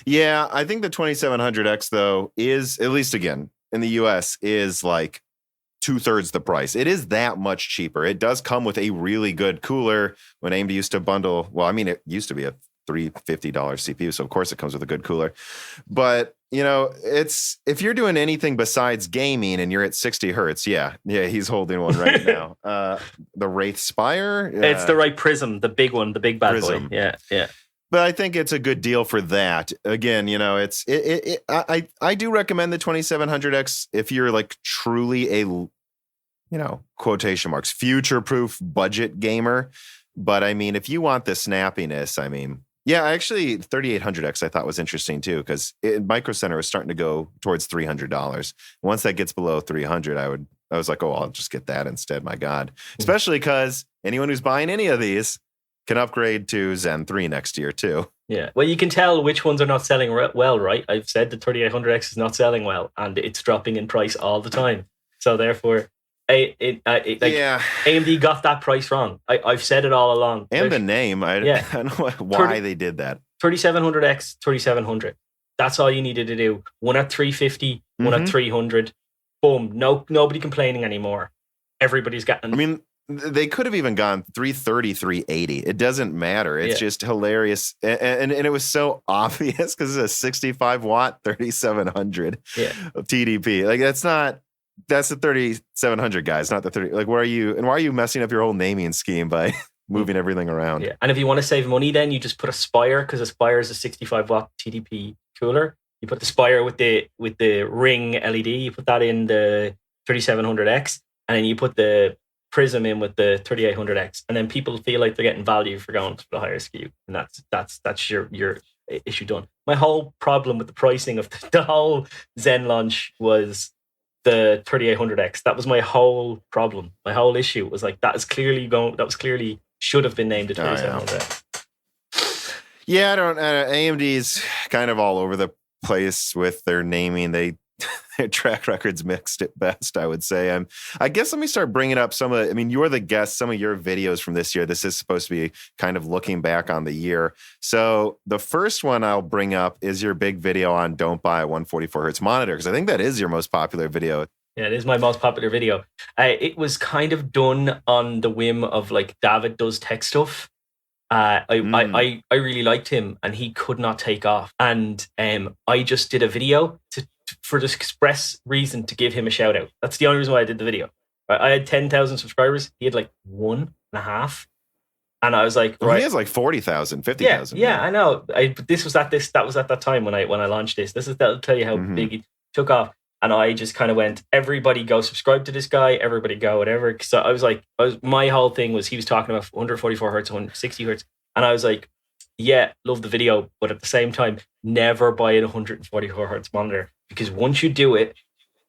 Yeah, I think the 2700X though is, at least again in the US, is like 2/3 the price. It is that much cheaper. It does come with a really good cooler. When AMD used to bundle, well, I mean, it used to be a $350 CPU, so of course it comes with a good cooler. But it's, if you're doing anything besides gaming and you're at 60 hertz, yeah, he's holding one right now. The Wraith Spire, it's the right Prism, the big one, the big bad Prism. Boy. Yeah. But I think it's a good deal for that. Again, I do recommend the 2700X if you're like truly a, quotation marks, future-proof budget gamer. But I mean, if you want the snappiness, I mean, yeah, actually 3800X I thought was interesting too, because Micro Center is starting to go towards $300. Once that gets below 300, I was like, oh, I'll just get that instead. My God, especially because anyone who's buying any of these can upgrade to Zen 3 next year too. Yeah, well, you can tell which ones are not selling well, right? I've said the 3800X is not selling well, and it's dropping in price all the time. So therefore, AMD got that price wrong. I've said it all along. And the name, I don't know why they did that. 3700X, 3700. That's all you needed to do. One at 350, one at 300. Boom. Nobody complaining anymore. Everybody's gotten. I mean, they could have even gone 330, 380. It doesn't matter. It's just hilarious. And it was so obvious because it's a 65 watt 3700 TDP. Like, that's the 3700, guys, not the 30. Like, why are you messing up your whole naming scheme by moving everything around? Yeah. And if you want to save money, then you just put a Spire, because a Spire is a 65 watt TDP cooler. You put the Spire with the ring LED, you put that in the 3700X, and then you put the Prism in with the 3800X, and then people feel like they're getting value for going to the higher SKU, and that's your issue done. My whole problem with the pricing of the whole Zen launch was the 3800X. That was my whole problem. My whole issue was like, that was clearly should have been named a Oh, yeah. 2700X. Yeah, I don't. AMD's kind of all over the place with their naming. Their track record's mixed at best, I would say. I guess let me start bringing up some of. I mean, you're the guest. Some of your videos from this year. This is supposed to be kind of looking back on the year. So the first one I'll bring up is your big video on don't buy a 144 hertz monitor, because I think that is your most popular video. Yeah, it is my most popular video. It was kind of done on the whim of like David does tech stuff. I really liked him, and he could not take off. And I just did a video for the express reason to give him a shout out. That's the only reason why I did the video. I had 10,000 subscribers. He had like 1.5. And I was like, right. He has like 40,000, 50,000. Yeah, I know. That was at that time when I launched this. That'll tell you how big it took off. And I just kind of went, everybody go subscribe to this guy, everybody go whatever. So I was like, my whole thing was he was talking about 144 hertz, 160 hertz. And I was like, yeah, love the video. But at the same time, never buy a 144 hertz monitor, because once you do it,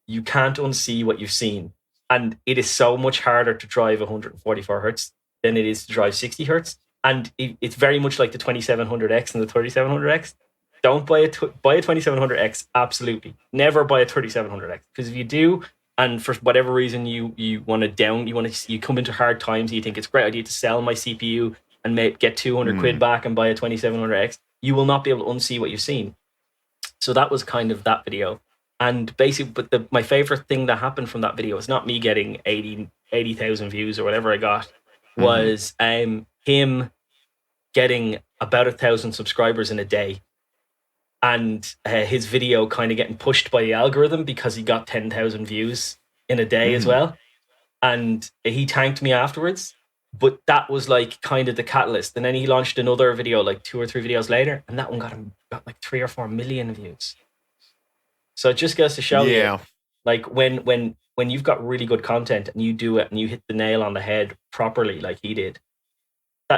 you can't unsee what you've seen. And it is so much harder to drive 144 hertz than it is to drive 60 hertz. And it's very much like the 2700X and the 3700X. Don't buy a 2700X. Absolutely, never buy a 3700X, because if you do, and for whatever reason you want to you come into hard times, and you think it's a great idea to sell my CPU and get 200 quid back and buy a 2700X, you will not be able to unsee what you've seen. So that was kind of that video. And basically, but my favorite thing that happened from that video was not me getting 80,000 views or whatever I got, was him getting about 1,000 subscribers in a day. And his video kind of getting pushed by the algorithm because he got 10,000 views in a day as well. And he thanked me afterwards. But that was like kind of the catalyst. And then he launched another video like 2 or 3 videos later, and that one got like 3 or 4 million views. So it just goes to show you, like when you've got really good content and you do it and you hit the nail on the head properly, like he did.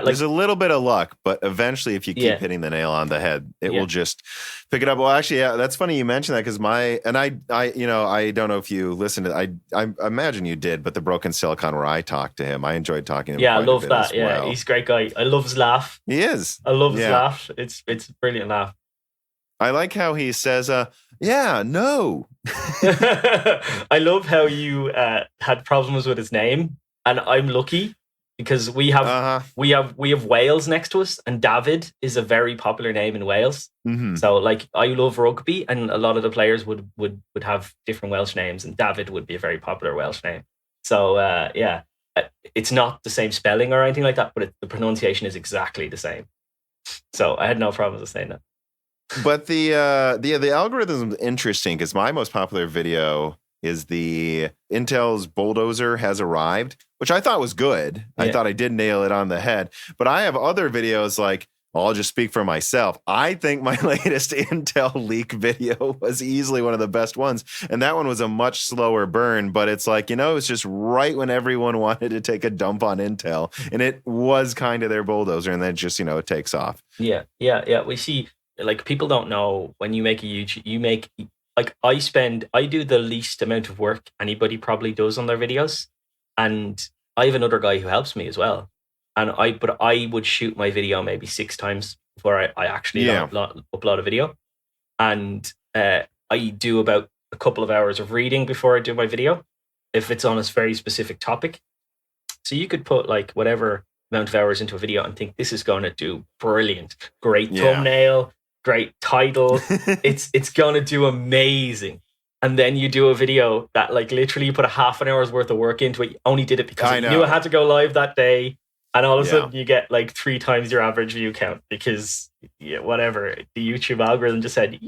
There's a little bit of luck, but eventually, if you keep hitting the nail on the head, it will just pick it up. Well, actually, yeah, that's funny you mentioned that, because I don't know if you listened to. I imagine you did, but the Broken Silicon where I talked to him, I enjoyed talking to him. Yeah, I love that. Yeah, he's a great guy. I love his laugh. He is. I love his laugh. It's a brilliant laugh. I like how he says, "Yeah, no." I love how you had problems with his name, and I'm lucky, because we have Wales next to us, and David is a very popular name in Wales. So like, I love rugby, and a lot of the players would have different Welsh names, and David would be a very popular Welsh name. So it's not the same spelling or anything like that, but the pronunciation is exactly the same. So I had no problems with saying that. But the algorithm is interesting, because my most popular video is the Intel's Bulldozer has arrived, which I thought was good. I thought I did nail it on the head. But I have other videos like, I'll just speak for myself. I think my latest Intel leak video was easily one of the best ones. And that one was a much slower burn, but it's like, it's just right when everyone wanted to take a dump on Intel. And it was kind of their bulldozer, and then just, it takes off. Yeah. We see, like, people don't know, when you make a YouTube, like, I do the least amount of work anybody probably does on their videos. And I have another guy who helps me as well. And I would shoot my video maybe 6 times before I actually upload a video. And I do about a couple of hours of reading before I do my video, if it's on a very specific topic. So you could put like whatever amount of hours into a video and think, this is going to do brilliant. Great thumbnail, great title. It's going to do amazing. And then you do a video that like literally you put a half an hour's worth of work into it. You only did it because you knew it had to go live that day. And all of a sudden you get like 3 times your average view count because whatever, the YouTube algorithm just said,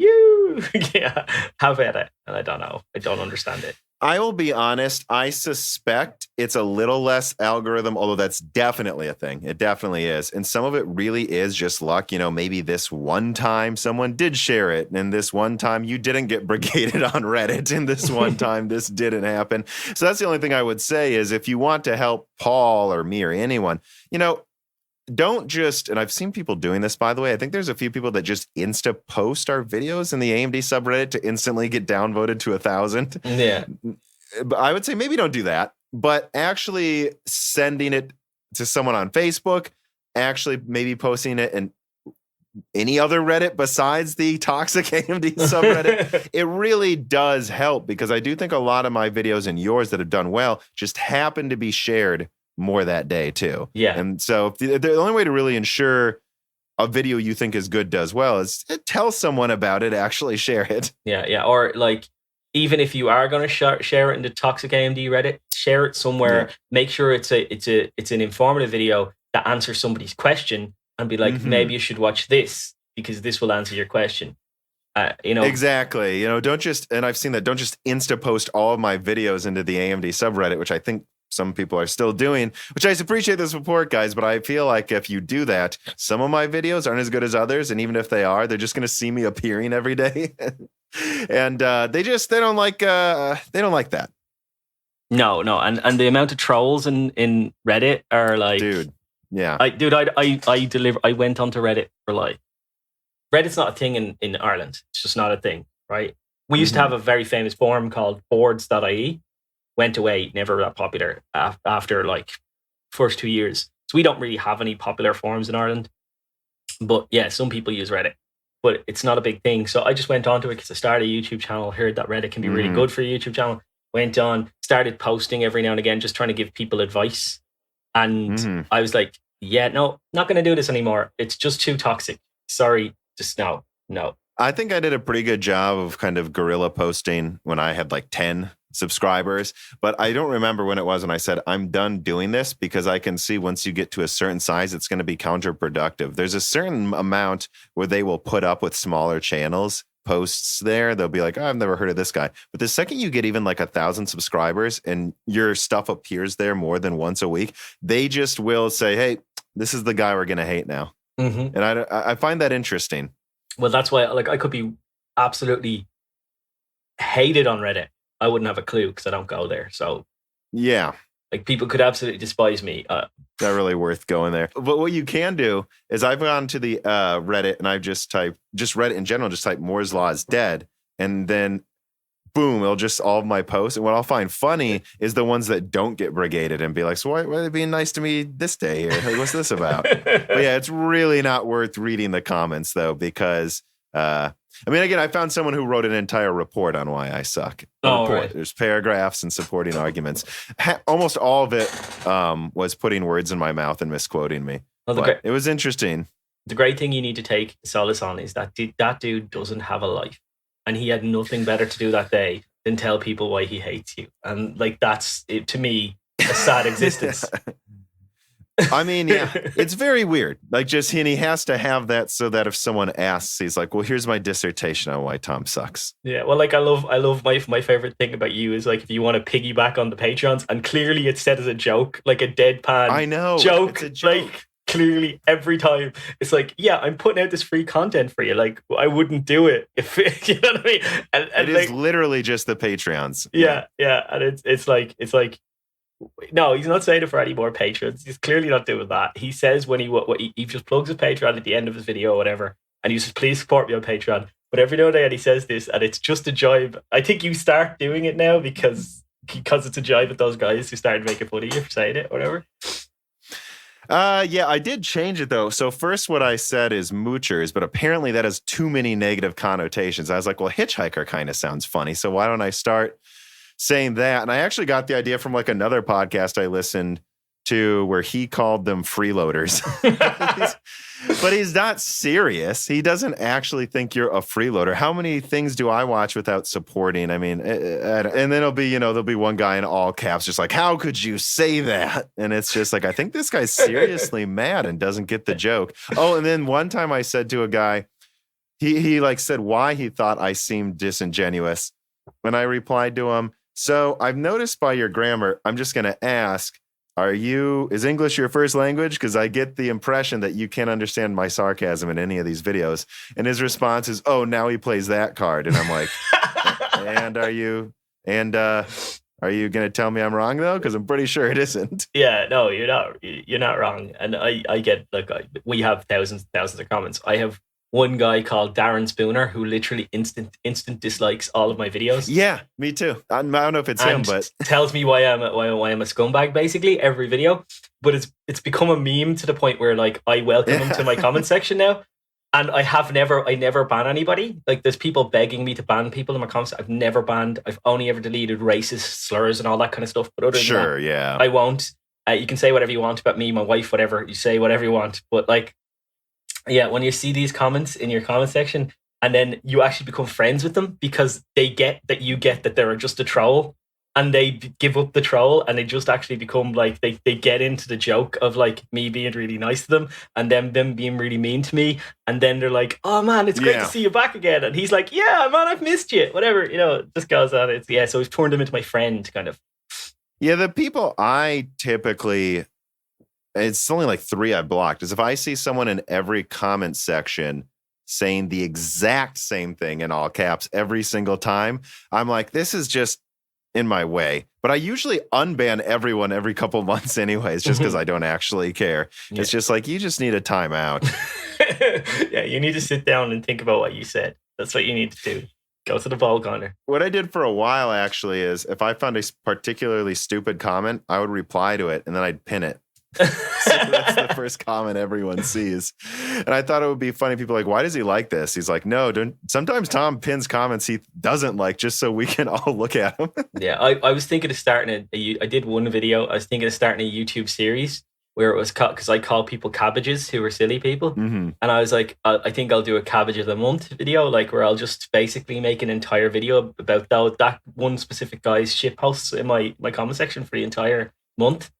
have at it. And I don't know. I don't understand it. I will be honest. I suspect it's a little less algorithm, although that's definitely a thing. It definitely is. And some of it really is just luck. Maybe this one time someone did share it, and this one time you didn't get brigaded on Reddit, and this one time this didn't happen. So that's the only thing I would say is, if you want to help Paul or me or anyone, don't just, and I've seen people doing this, by the way. I think there's a few people that just insta post our videos in the AMD subreddit to instantly get downvoted to 1,000. Yeah. But I would say maybe don't do that, but actually sending it to someone on Facebook, actually maybe posting it in any other Reddit besides the toxic AMD subreddit, it really does help, because I do think a lot of my videos and yours that have done well just happen to be shared more that day too. Yeah. And so the only way to really ensure a video you think is good does well is tell someone about it, actually share it. Yeah. Or like, even if you are going to share it in the toxic AMD Reddit, share it somewhere. Yeah. Make sure it's an informative video that answers somebody's question, and be like, maybe you should watch this because this will answer your question. Exactly. Don't just, and I've seen that, don't just insta post all of my videos into the AMD subreddit, which I think some people are still doing, which I appreciate the support, guys. But I feel like if you do that, some of my videos aren't as good as others. And even if they are, they're just going to see me appearing every day. And they don't like that. No. And the amount of trolls in Reddit are like, dude. Yeah. I went onto Reddit for like, Reddit's not a thing in Ireland. It's just not a thing, right? We used to have a very famous forum called boards.ie. Went away, never that popular after like first 2 years. So we don't really have any popular forums in Ireland. But yeah, some people use Reddit, but it's not a big thing. So I just went onto it because I started a YouTube channel, heard that Reddit can be really good for a YouTube channel. Went on, started posting every now and again, just trying to give people advice. And I was like, yeah, no, not going to do this anymore. It's just too toxic. Sorry, just no. I think I did a pretty good job of kind of guerrilla posting when I had like 10 subscribers, but I don't remember when it was when I said, I'm done doing this, because I can see once you get to a certain size, it's going to be counterproductive. There's a certain amount where they will put up with smaller channels posts there. They'll be like, oh, I've never heard of this guy. But the second you get even like 1,000 subscribers and your stuff appears there more than once a week, they just will say, hey, this is the guy we're going to hate now. And I find that interesting. Well, that's why I could be absolutely hated on Reddit. I wouldn't have a clue because I don't go there. So yeah, like people could absolutely despise me. Not really worth going there. But what you can do is I've gone to the Reddit and I've just Reddit in general, just type Moore's Law is dead. And then boom, it'll just all of my posts. And what I'll find funny is the ones that don't get brigaded and be like, so why are they being nice to me this day here? Like, what's this about? But yeah, it's really not worth reading the comments though, because again, I found someone who wrote an entire report on why I suck. Right. There's paragraphs and supporting arguments. Almost all of it was putting words in my mouth and misquoting me. Well, it was interesting. The great thing you need to take solace on is that that dude doesn't have a life. And he had nothing better to do that day than tell people why he hates you. And like, that's, to me, a sad existence. I mean, yeah, it's very weird. Like, and he has to have that so that if someone asks, he's like, well, here's my dissertation on why Tom sucks. Yeah, well, like, I love my favorite thing about you is like, if you want to piggyback on the Patreons, and clearly it's said as a joke, like a deadpan joke. It's a joke. Like, clearly every time it's like, yeah, I'm putting out this free content for you. Like, I wouldn't do it if you know what I mean. And it is literally just the Patreons. Yeah. And it's like, no, he's not saying it for any more patrons. He's clearly not doing that. He says when he just plugs his Patreon at the end of his video or whatever, and he says, please support me on Patreon. But every now and then he says this, and it's just a jibe. I think you start doing it now because it's a jibe at those guys who started making fun of you for saying it or whatever. Yeah, I did change it though. So first what I said is moochers, but apparently that has too many negative connotations. I was like, well, hitchhiker kind of sounds funny. So why don't I start saying that? And I actually got the idea from like another podcast I listened to where he called them freeloaders. But he's not serious. He doesn't actually think you're a freeloader. How many things do I watch without supporting? I mean, and then there'll be one guy in all caps just like, how could you say that? And it's just like, I think this guy's seriously mad and doesn't get the joke. Oh, and then one time I said to a guy, he like said why he thought I seemed disingenuous. When I replied to him, so I've noticed by your grammar, I'm just going to ask, is English your first language? Because I get the impression that you can't understand my sarcasm in any of these videos. And his response is, oh, now he plays that card. And I'm like, and are you going to tell me I'm wrong though? Because I'm pretty sure it isn't. Yeah, no, you're not wrong. And I get, like, we have thousands of comments. I have one guy called Darren Spooner who literally instant dislikes all of my videos. Yeah, me too. I don't know if it's him, but tells me why I'm a scumbag basically every video. But it's become a meme to the point where like I welcome him to my comment section now. And I never ban anybody. Like there's people begging me to ban people in my comments. I've never banned. I've only ever deleted racist slurs and all that kind of stuff. But other than that, yeah, I won't. You can say whatever you want about me, my wife, whatever. You say whatever you want. But like, yeah, when you see these comments in your comment section, and then you actually become friends with them because they get that they're just a troll, and they give up the troll and they just actually become like they get into the joke of like me being really nice to them and them being really mean to me, and then they're like, oh man, it's great to see you back again, and he's like, yeah man, I've missed you, whatever, it just goes on. So we've turned him into my friend kind of. The people I typically, it's only like 3 I blocked, is if I see someone in every comment section saying the exact same thing in all caps every single time, I'm like, this is just in my way. But I usually unban everyone every couple months anyways, just because I don't actually care. Yeah. It's just like, you just need a timeout. Yeah, you need to sit down and think about what you said. That's what you need to do. Go to the ball corner. What I did for a while actually is if I found a particularly stupid comment, I would reply to it and then I'd pin it. So that's the first comment everyone sees. And I thought it would be funny. People are like, why does he like this? He's like, no, don't. Sometimes Tom pins comments he doesn't like just so we can all look at them. Yeah, I was thinking of starting I did one video. I was thinking of starting a YouTube series where it was because I call people cabbages who are silly people. Mm-hmm. And I was like, I think I'll do a cabbage of the month video, like where I'll just basically make an entire video about that one specific guy's shit posts in my comment section for the entire month.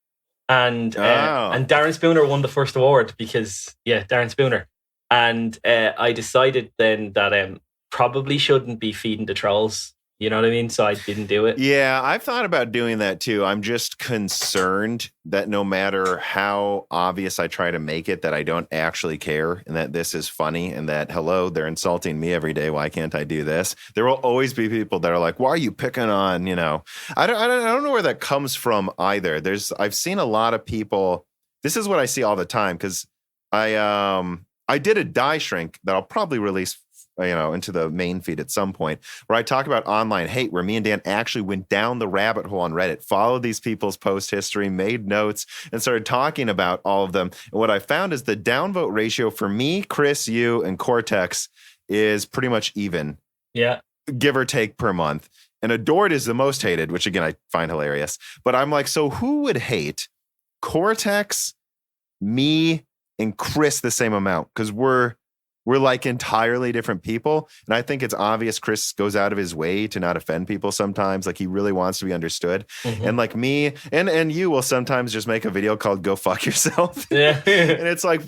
And Darren Spooner won the first award because Darren Spooner. And I decided then that probably shouldn't be feeding the trolls. You know what I mean? So I didn't do it. Yeah, I've thought about doing that too. I'm just concerned that no matter how obvious I try to make it, that I don't actually care and that this is funny and that, hello, they're insulting me every day. Why can't I do this? There will always be people that are like, why are you picking on, I don't know where that comes from either. I've seen a lot of people. This is what I see all the time because I did a die shrink that I'll probably release into the main feed at some point, where I talk about online hate, where me and Dan actually went down the rabbit hole on Reddit, followed these people's post history, made notes, and started talking about all of them. And what I found is the downvote ratio for me, Chris, you, and Cortex is pretty much even. Yeah. Give or take per month. And Adored is the most hated, which again, I find hilarious. But I'm like, so who would hate Cortex, me, and Chris the same amount? Because we're like entirely different people. And I think it's obvious Chris goes out of his way to not offend people sometimes. Like he really wants to be understood. Mm-hmm. And like me and you will sometimes just make a video called Go Fuck Yourself. Yeah. and it's like,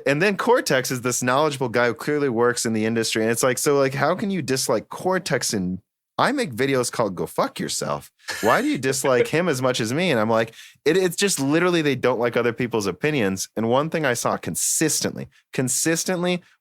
and then Cortex is this knowledgeable guy who clearly works in the industry. And it's like, so like, how can you dislike Cortex? And I make videos called Go Fuck Yourself. Why do you dislike him as much as me? And I'm like, it's just literally they don't like other people's opinions. And one thing I saw consistently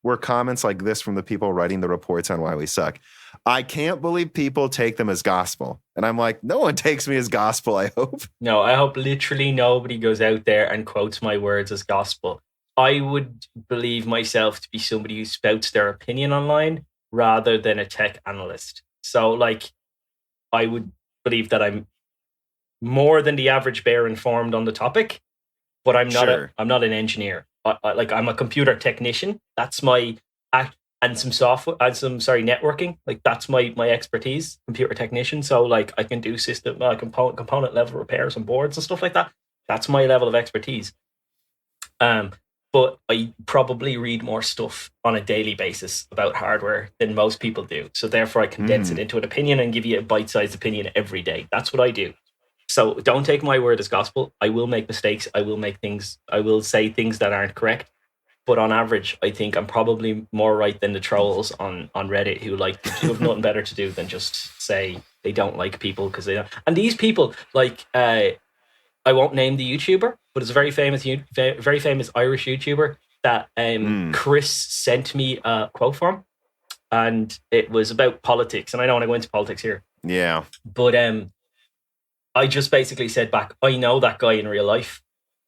were comments like this from the people writing the reports on why we suck. I can't believe people take them as gospel. And I'm like, no one takes me as gospel, I hope. No, I hope literally nobody goes out there and quotes my words as gospel. I would believe myself to be somebody who spouts their opinion online rather than a tech analyst. So, like, I would believe that I'm more than the average bear informed on the topic, but I'm not. I'm not an engineer. I'm a computer technician. That's my and some software and some networking. Like that's my expertise, computer technician. So like I can do system component level repairs on boards and stuff like that. That's my level of expertise. But I probably read more stuff on a daily basis about hardware than most people do. So therefore I condense it into an opinion and give you a bite-sized opinion every day. That's what I do. So don't take my word as gospel. I will make mistakes. I will say things that aren't correct. But on average, I think I'm probably more right than the trolls on Reddit who have nothing better to do than just say they don't like people because they don't. And these people, like, I won't name the YouTuber, but it's a very famous Irish YouTuber that Chris sent me a quote from, and it was about politics. And I don't want to go into politics here. Yeah. But I just basically said back, I know that guy in real life.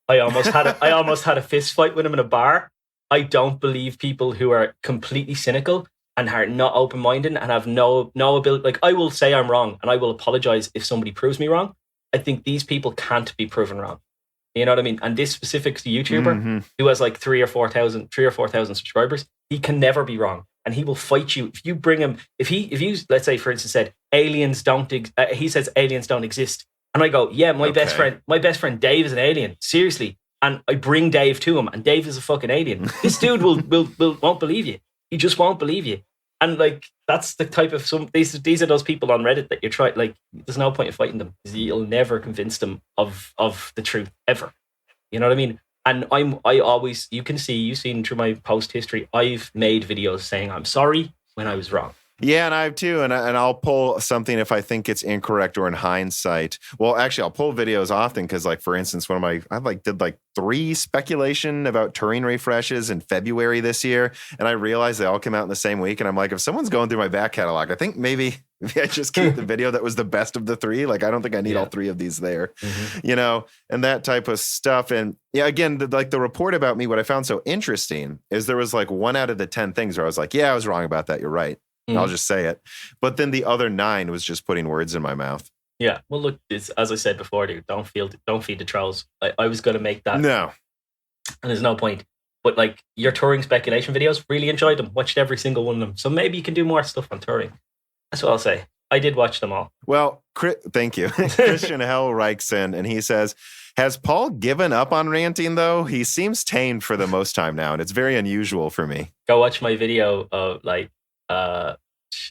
I almost had a fist fight with him in a bar. I don't believe people who are completely cynical and are not open-minded and have no ability. Like, I will say I'm wrong and I will apologize if somebody proves me wrong. I think these people can't be proven wrong. You know what I mean? And this specific YouTuber who has like 3,000 or 4,000 subscribers, he can never be wrong. And he will fight you if you bring him. If you, let's say, for instance, said aliens don't. He says aliens don't exist, and I go, yeah, my best friend Dave is an alien. Seriously, and I bring Dave to him, and Dave is a fucking alien. This dude won't believe you. He just won't believe you. And like, that's the type of these are those people on Reddit that you try. Like, there's no point in fighting them because you'll never convince them of the truth ever. You know what I mean? And I always, you've seen through my post history, I've made videos saying I'm sorry when I was wrong. Yeah, and I have too, and I'll pull something if I think it's incorrect or in hindsight. Well, actually, I'll pull videos often because, like, for instance, I did 3 speculation about Turing refreshes in February this year, and I realized they all came out in the same week, and I'm like, if someone's going through my back catalog, I think maybe I just keep the video that was the best of the 3. Like, I don't think I need all 3 of these there, and that type of stuff. And yeah, again, the report about me, what I found so interesting is there was like 1 out of the 10 things where I was like, yeah, I was wrong about that. You're right. I'll just say it. But then the other 9 was just putting words in my mouth. Yeah. Well, look, as I said before, dude, don't feed the trolls. I was going to make that. No. And there's no point. But like, your Turing speculation videos, really enjoyed them. Watched every single one of them. So maybe you can do more stuff on Turing. That's what I'll say. I did watch them all. Well, thank you. Christian Hell writes in and he says, has Paul given up on ranting, though? He seems tamed for the most time now, and it's very unusual for me. Go watch my video of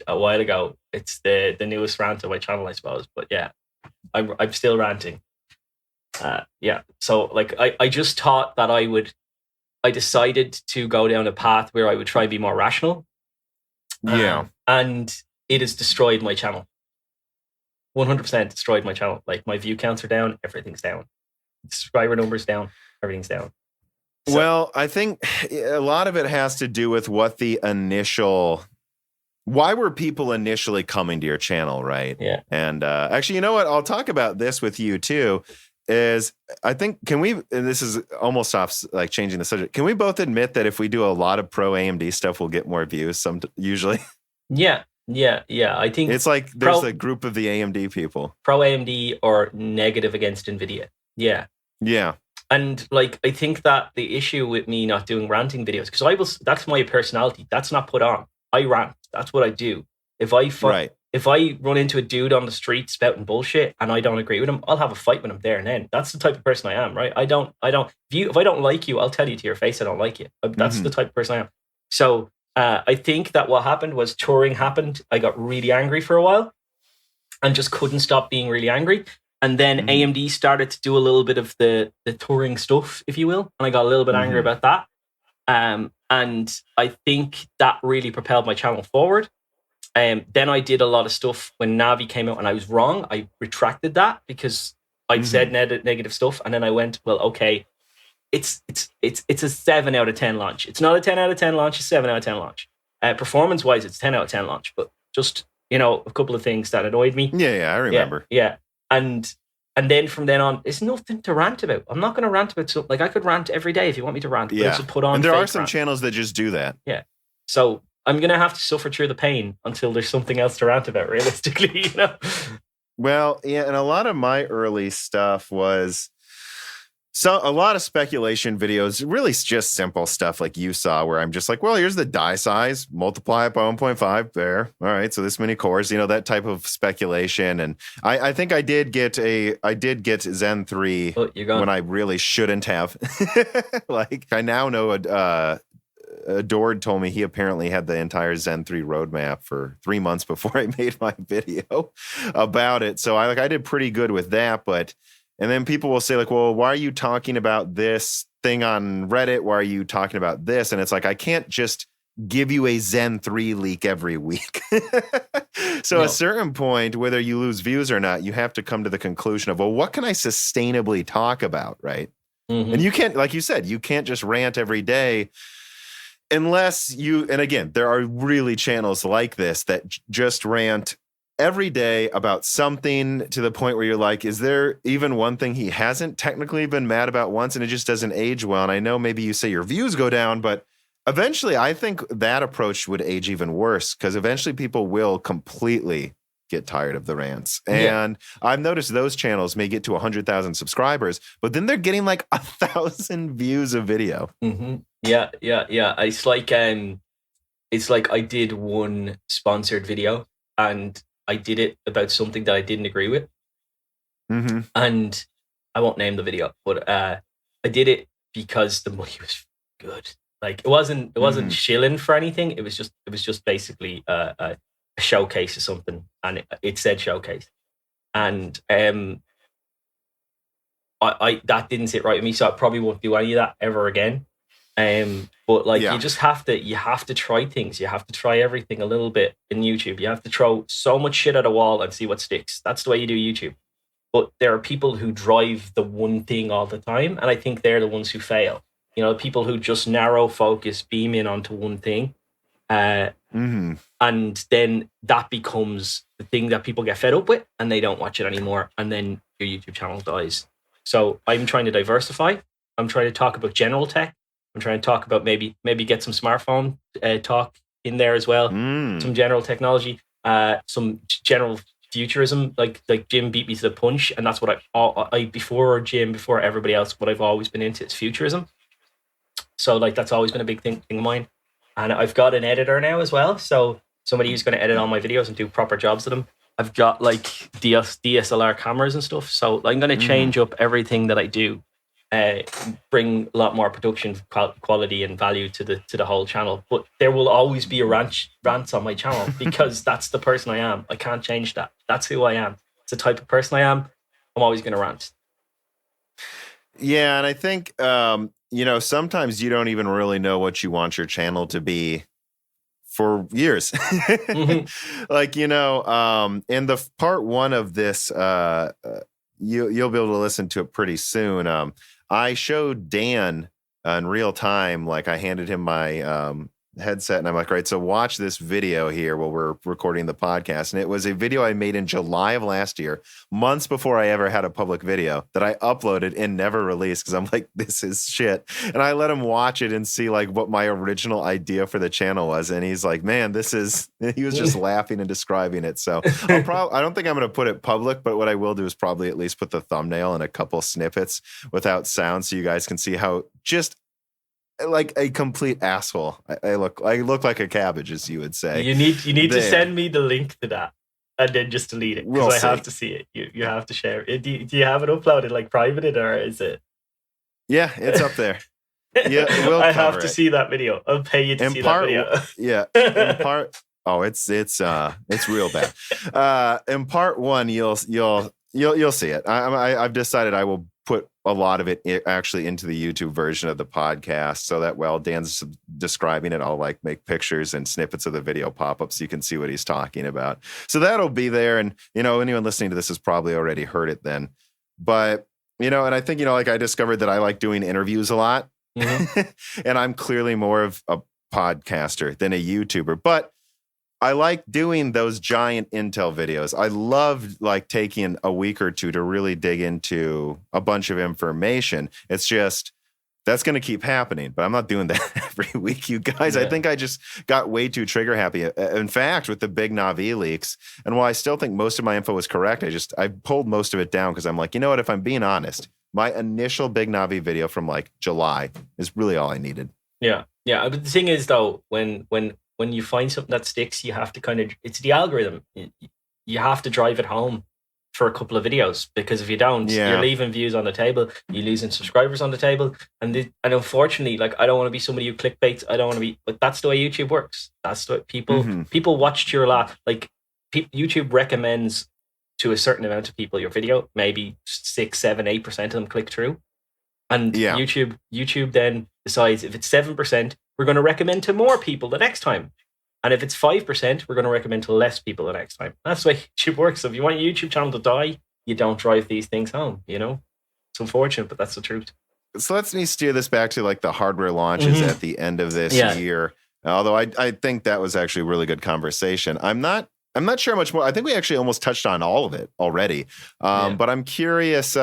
a while ago. It's the newest rant on my channel, I suppose. But yeah, I'm still ranting. Yeah. So like, I just thought that I decided to go down a path where I would try to be more rational. Yeah. And it has destroyed my channel. 100% destroyed my channel. Like, my view counts are down, everything's down. Subscriber numbers down, everything's down. So, well, I think a lot of it has to do with why were people initially coming to your channel, right? Yeah. And actually, you know what? I'll talk about this with you too. Is I think, and this is almost off, like, changing the subject. Can we both admit that if we do a lot of pro AMD stuff, we'll get more views usually? Yeah. I think it's like there's a group of the AMD people. Pro AMD or negative against NVIDIA. Yeah. Yeah. And like, I think that the issue with me not doing ranting videos, because that's my personality. That's not put on. I rant. That's what I do. If I run into a dude on the street spouting bullshit and I don't agree with him, I'll have a fight with him there and then. That's the type of person I am, right? If I don't like you, I'll tell you to your face I don't like you. That's the type of person I am. So I think that what happened was Turing happened. I got really angry for a while and just couldn't stop being really angry. And then AMD started to do a little bit of the Turing stuff, if you will. And I got a little bit angry about that. And I think that really propelled my channel forward. Then I did a lot of stuff when Navi came out and I was wrong. I retracted that because I'd said negative stuff. And then I went, well, okay, it's a 7 out of 10 launch. It's not a 10 out of 10 launch, it's a 7 out of 10 launch. Performance wise, it's 10 out of 10 launch, but just, a couple of things that annoyed me. Yeah, I remember. Yeah. And then from then on, there's nothing to rant about. I'm not going to rant about something. Like, I could rant every day if you want me to rant. Yeah. But put on and there are some channels that just do that. Yeah. So I'm going to have to suffer through the pain until there's something else to rant about, realistically, Well, yeah, and a lot of my early stuff was a lot of speculation videos, really just simple stuff like you saw, where I'm just like, well, here's the die size, multiply it by 1.5 there. All right, so this many cores, that type of speculation. And I think I did get Zen 3 when I really shouldn't have. Like, I now know Adored told me he apparently had the entire Zen 3 roadmap for 3 months before I made my video about it. So I did pretty good with that, and then people will say, like, well, why are you talking about this thing on Reddit? Why are you talking about this? And it's like, I can't just give you a Zen 3 leak every week. So at a certain point, whether you lose views or not, you have to come to the conclusion of, well, what can I sustainably talk about, right? And you can't, like you said, you can't just rant every day unless and again, there are really channels like this that just rant every day about something to the point where you're like, is there even one thing he hasn't technically been mad about once? And it just doesn't age well. And I know maybe you say your views go down, but eventually I think that approach would age even worse because eventually people will completely get tired of the rants. And I've noticed those channels may get to 100,000 subscribers, but then they're getting like 1,000 views a video. Mm-hmm. Yeah. It's like I did one sponsored video and I did it about something that I didn't agree with. Mm-hmm. And I won't name the video, but I did it because the money was good. Like it wasn't shilling for anything. It was just basically a showcase of something, and it said showcase. And I that didn't sit right with me, so I probably won't do any of that ever again. But like you just have to try things. You have to try everything a little bit in YouTube. You have to throw so much shit at a wall and see what sticks. That's the way you do YouTube. But there are people who drive the one thing all the time, and I think they're the ones who fail. You know, people who just narrow focus, beam in onto one thing, and then that becomes the thing that people get fed up with, and they don't watch it anymore, and then your YouTube channel dies. So I'm trying to diversify. I'm trying to talk about general tech. I'm trying to talk about maybe get some smartphone talk in there as well. Some general technology, some general futurism. Like Jim beat me to the punch, and that's what I before Jim, before everybody else, what I've always been into is futurism. So like that's always been a big thing of mine. And I've got an editor now as well. So somebody who's going to edit all my videos and do proper jobs of them. I've got like DSLR cameras and stuff. So I'm going to change up everything that I do. Bring a lot more production quality and value to the whole channel. But there will always be a rants on my channel because that's the person I am. I can't change that. That's who I am. It's the type of person I am. I'm always going to rant. Yeah, and I think sometimes you don't even really know what you want your channel to be for years. Like, in the part one of this, you'll be able to listen to it pretty soon. I showed Dan in real time, like I handed him my headset and I'm like, right, so watch this video here while we're recording the podcast. And it was a video I made in July of last year, months before I ever had a public video, that I uploaded and never released because I'm like, this is shit. And I let him watch it and see like what my original idea for the channel was. And he's like, man, he was just laughing and describing it. So I don't think I'm going to put it public, but what I will do is probably at least put the thumbnail and a couple snippets without sound so you guys can see how just like a complete asshole I look like a cabbage, as you would say. You need to send me the link to that and then just delete it because I have to see it. You have to share it. Do you have it uploaded, like privated, or is it? Yeah, it's up there. Yeah, I have to see that video. I'll pay you to see that video. Yeah, in part. Oh, it's real bad. In part one, you'll see it. I've decided I will put a lot of it actually into the YouTube version of the podcast so that while Dan's describing it, I'll like make pictures and snippets of the video pop up so you can see what he's talking about. So that'll be there. And, anyone listening to this has probably already heard it then. But, and I think, like I discovered that I like doing interviews a lot. And I'm clearly more of a podcaster than a YouTuber. But I like doing those giant Intel videos. I love like taking a week or two to really dig into a bunch of information. It's just, that's going to keep happening, but I'm not doing that every week, you guys. Yeah. I think I just got way too trigger happy. In fact, with the big Navi leaks, and while I still think most of my info was correct, I pulled most of it down because I'm like, you know what, if I'm being honest, my initial big Navi video from like July is really all I needed. Yeah. Yeah. But the thing is though, when you find something that sticks, you have to it's the algorithm. You have to drive it home for a couple of videos because if you don't, you're leaving views on the table, you're losing subscribers on the table. And unfortunately, like I don't want to be somebody who clickbaits. I don't want to be, but that's the way YouTube works. That's the way people watch your lot. Like YouTube recommends to a certain amount of people your video, maybe 6, 7, 8% of them click through. And YouTube then decides if it's 7%, we're going to recommend to more people the next time. And if it's 5%, we're going to recommend to less people the next time. That's the way YouTube works. So if you want your YouTube channel to die, you don't drive these things home, It's unfortunate, but that's the truth. So let me steer this back to like the hardware launches at the end of this year. Although I think that was actually a really good conversation. I'm not I'm not sure how much more. I think we actually almost touched on all of it already. But I'm curious,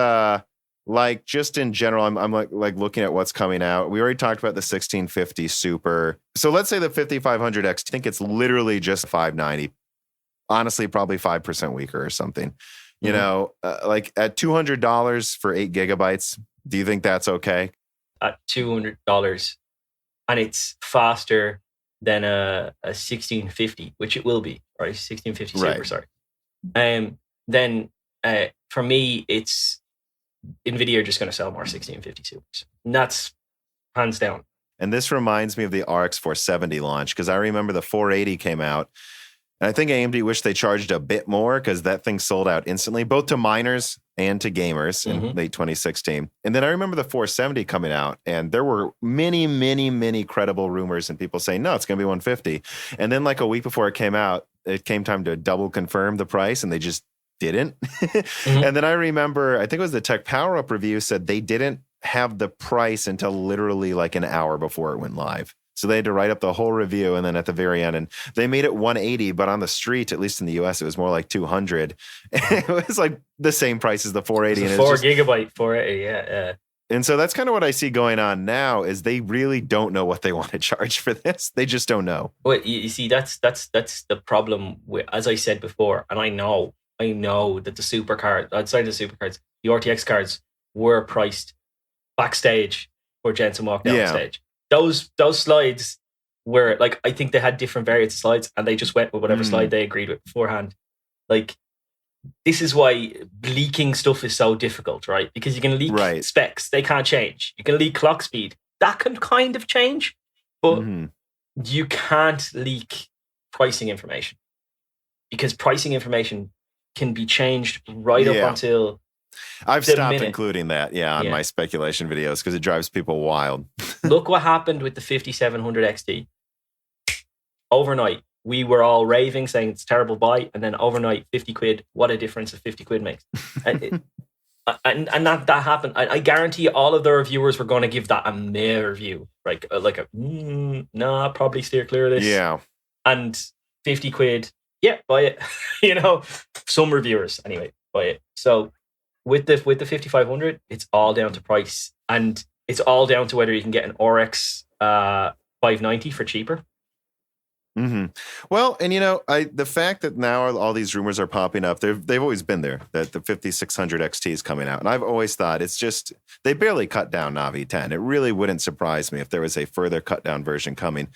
like just in general, I'm like looking at what's coming out. We already talked about the 1650 Super. So let's say the 5500X. I think it's literally just 590. Honestly, probably 5% weaker or something. You know, like at $200 for 8 gigabytes. Do you think that's okay? At $200, and it's faster than a 1650, which it will be, right? 1650 Super, Right. sorry. Then for me, it's NVIDIA are just going to sell more 1650 Supers. And that's hands down. And this reminds me of the RX 470 launch, because I remember the 480 came out. And I think AMD wished they charged a bit more because that thing sold out instantly, both to miners and to gamers in late 2016. And then I remember the 470 coming out, and there were many, many, many credible rumors and people saying, no, it's going to be 150. And then like a week before it came out, it came time to double confirm the price, and they just didn't. And then I remember, I think it was the Tech Power Up review said they didn't have the price until literally like an hour before it went live. So they had to write up the whole review, and then at the very end, and they made it 180, but on the street, at least in the US, it was more like 200. It was like the same price as the 480. It's a 4 gigabyte 480, yeah. And so that's kind of what I see going on now is they really don't know what they want to charge for this. They just don't know. Well, you see, that's the problem with, as I said before, and I know that the super card, outside of the super cards, the RTX cards were priced backstage for Jensen walked down stage. Those slides were like, I think they had different variants of slides, and they just went with whatever slide they agreed with beforehand. Like, this is why leaking stuff is so difficult, right? Because you can leak specs, they can't change. You can leak clock speed, that can kind of change, but you can't leak pricing information, because pricing information can be changed right up until I've stopped including that, on my speculation videos because it drives people wild. Look what happened with the 5700 XT. Overnight, we were all raving, saying it's a terrible buy, and then overnight, 50 quid. What a difference a 50 quid makes. and that happened. I guarantee all of the reviewers were going to give that a meh review, right? No, probably steer clear of this. Yeah. And 50 quid, buy it. Some reviewers anyway, buy it. So with the 5500, it's all down to price, and it's all down to whether you can get an RX 590 for cheaper. Well, and the fact that now all these rumors are popping up, they've always been there, that the 5600 XT is coming out. And I've always thought it's just, they barely cut down Navi 10. It really wouldn't surprise me if there was a further cut down version coming.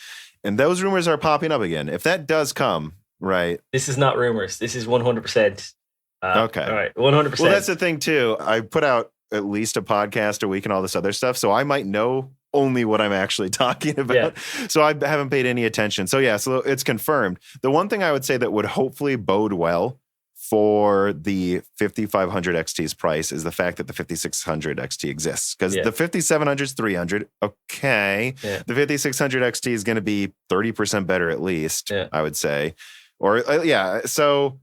And those rumors are popping up again. If that does come, right? This is not rumors. This is 100%. Okay. All right. 100%. Well, that's the thing too. I put out at least a podcast a week and all this other stuff. So I might know only what I'm actually talking about. Yeah. So I haven't paid any attention. So so it's confirmed. The one thing I would say that would hopefully bode well for the 5500 XT's price is the fact that the 5600 XT exists, because the 5700 is 300. Okay. Yeah. The 5600 XT is going to be 30% better at least, I would say. Or so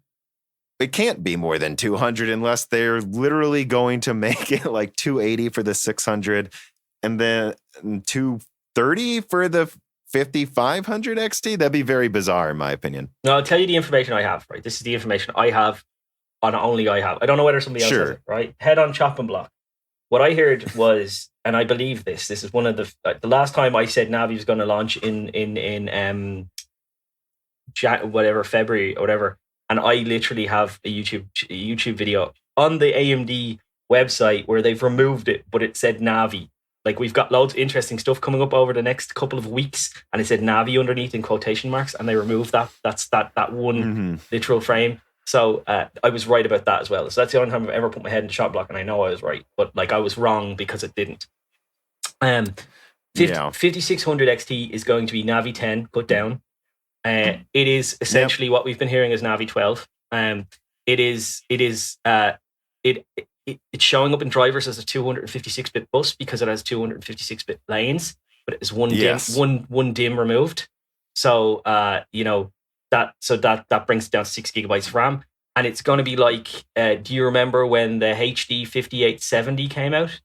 it can't be more than 200 unless they're literally going to make it like 280 for the 600 and then 230 for the 5500 XT. That'd be very bizarre in my opinion. No, I'll tell you the information I have, right? This is the information I have, and only I have. I don't know whether somebody else has it, right? Head on chopping block. What I heard was, and I believe this is one of the last time I said Navi was going to launch in February or whatever. And I literally have a YouTube video on the AMD website where they've removed it, but it said Navi. Like, we've got loads of interesting stuff coming up over the next couple of weeks, and it said Navi underneath in quotation marks, and they removed that. That's that one literal frame. So I was right about that as well. So that's the only time I've ever put my head in the shop block, and I know I was right, but like I was wrong because it didn't. 5600 XT is going to be Navi 10 cut down. It is essentially what we've been hearing as Navi 12. It's showing up in drivers as a 256-bit bus because it has 256-bit lanes, but it's one DIMM removed. So that brings it down to 6 gigabytes of RAM, and it's going to be like, do you remember when the HD 5870 came out?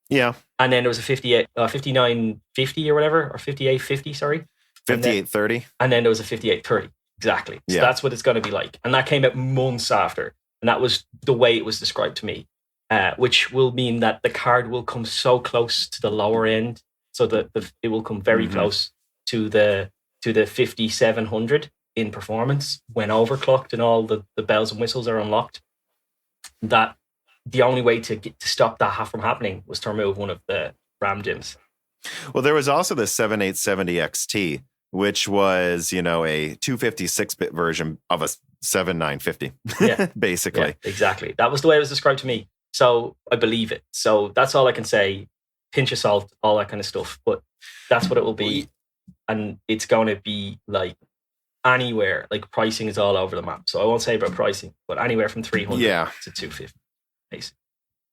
Yeah, and then there was a 5950 or whatever, or 5850, sorry. 5830. And then there was a 5830. Exactly. So Yeah. that's what it's going to be like. And that came out months after. And that was the way it was described to me, which will mean that the card will come so close to the lower end, so that it will come very close to the 5700 in performance when overclocked and all the bells and whistles are unlocked. That the only way to stop that from happening was to remove one of the RAM DIMMs. Well, there was also the 7870 XT, which was, a 256-bit version of a 7950. Yeah, basically. Yeah, exactly. That was the way it was described to me. So I believe it. So that's all I can say. Pinch of salt, all that kind of stuff. But that's what it will be. And it's going to be like anywhere. Like pricing is all over the map. So I won't say about pricing, but anywhere from 300 to 250, basically.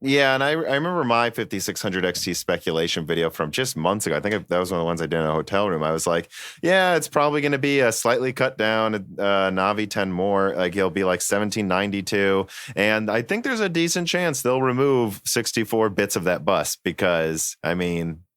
Yeah, and I remember my 5600 XT speculation video from just months ago. I think that was one of the ones I did in a hotel room. I was like, yeah, it's probably going to be a slightly cut down Navi 10 more. Like it'll be like 1792. And I think there's a decent chance they'll remove 64 bits of that bus because,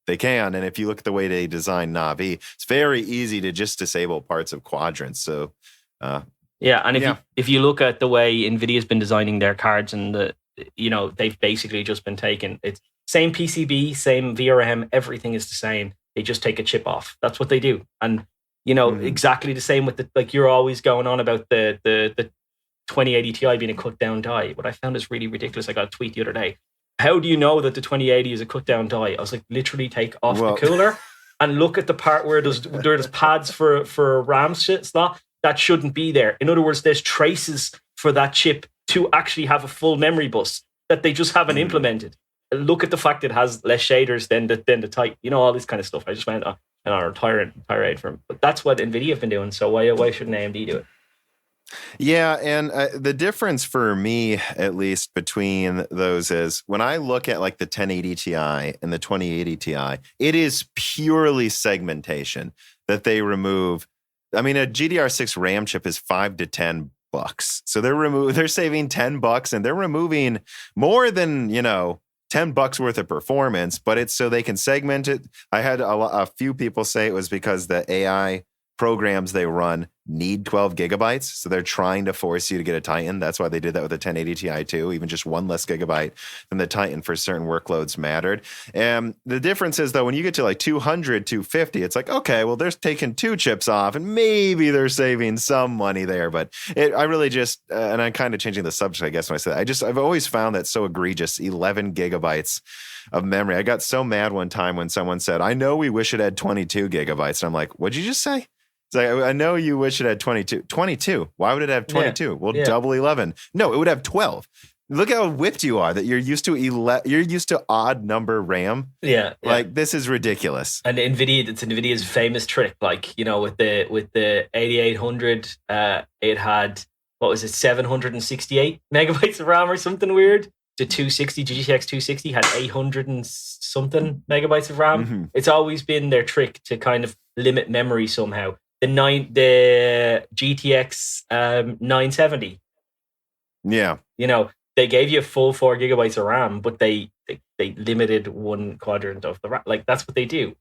they can. And if you look at the way they design Navi, it's very easy to just disable parts of quadrants. So, if you look at the way NVIDIA's been designing their cards and they've basically just been taking it's same PCB, same VRM, everything is the same. They just take a chip off. That's what they do. And exactly the same with you're always going on about the 2080 Ti being a cut down die. What I found is really ridiculous. I got a tweet the other day. How do you know that the 2080 is a cut down die? I was like, literally take off the cooler and look at the part where there's pads for RAM slot. That shouldn't be there. In other words, there's traces for that chip to actually have a full memory bus that they just haven't implemented. Look at the fact it has less shaders than the Titan. All this kind of stuff. I just went on a tirade for them. But that's what NVIDIA have been doing. So why shouldn't AMD do it? Yeah, and the difference for me, at least, between those is when I look at like the 1080 Ti and the 2080 Ti, it is purely segmentation that they remove. A GDR6 RAM chip is $5 to $10. So they're saving $10 and they're removing more than, $10 worth of performance, but it's so they can segment it. I had a few people say it was because the AI programs they run need 12 gigabytes. So they're trying to force you to get a Titan. That's why they did that with the 1080 Ti too. Even just one less gigabyte than the Titan for certain workloads mattered. And the difference is though, when you get to like 200, 250, it's like, okay, well, they're taking two chips off and maybe they're saving some money there. But I really just, and I'm kind of changing the subject, I guess, when I say that. I've always found that so egregious, 11 gigabytes of memory. I got so mad one time when someone said, I know we wish it had 22 gigabytes. And I'm like, what'd you just say? I know you wish it had 22. 22. Why would it have 22? Double 11. No, it would have 12. Look how whipped you are that you're used to you're used to odd number RAM. Yeah. Like this is ridiculous. And it's NVIDIA's famous trick. Like, with the 8800, it had, 768 megabytes of RAM or something weird. The GTX 260 had 800 and something megabytes of RAM. Mm-hmm. It's always been their trick to kind of limit memory somehow. The GTX 970. Yeah. They gave you a full 4 gigabytes of RAM, but they limited one quadrant of the RAM. Like that's what they do.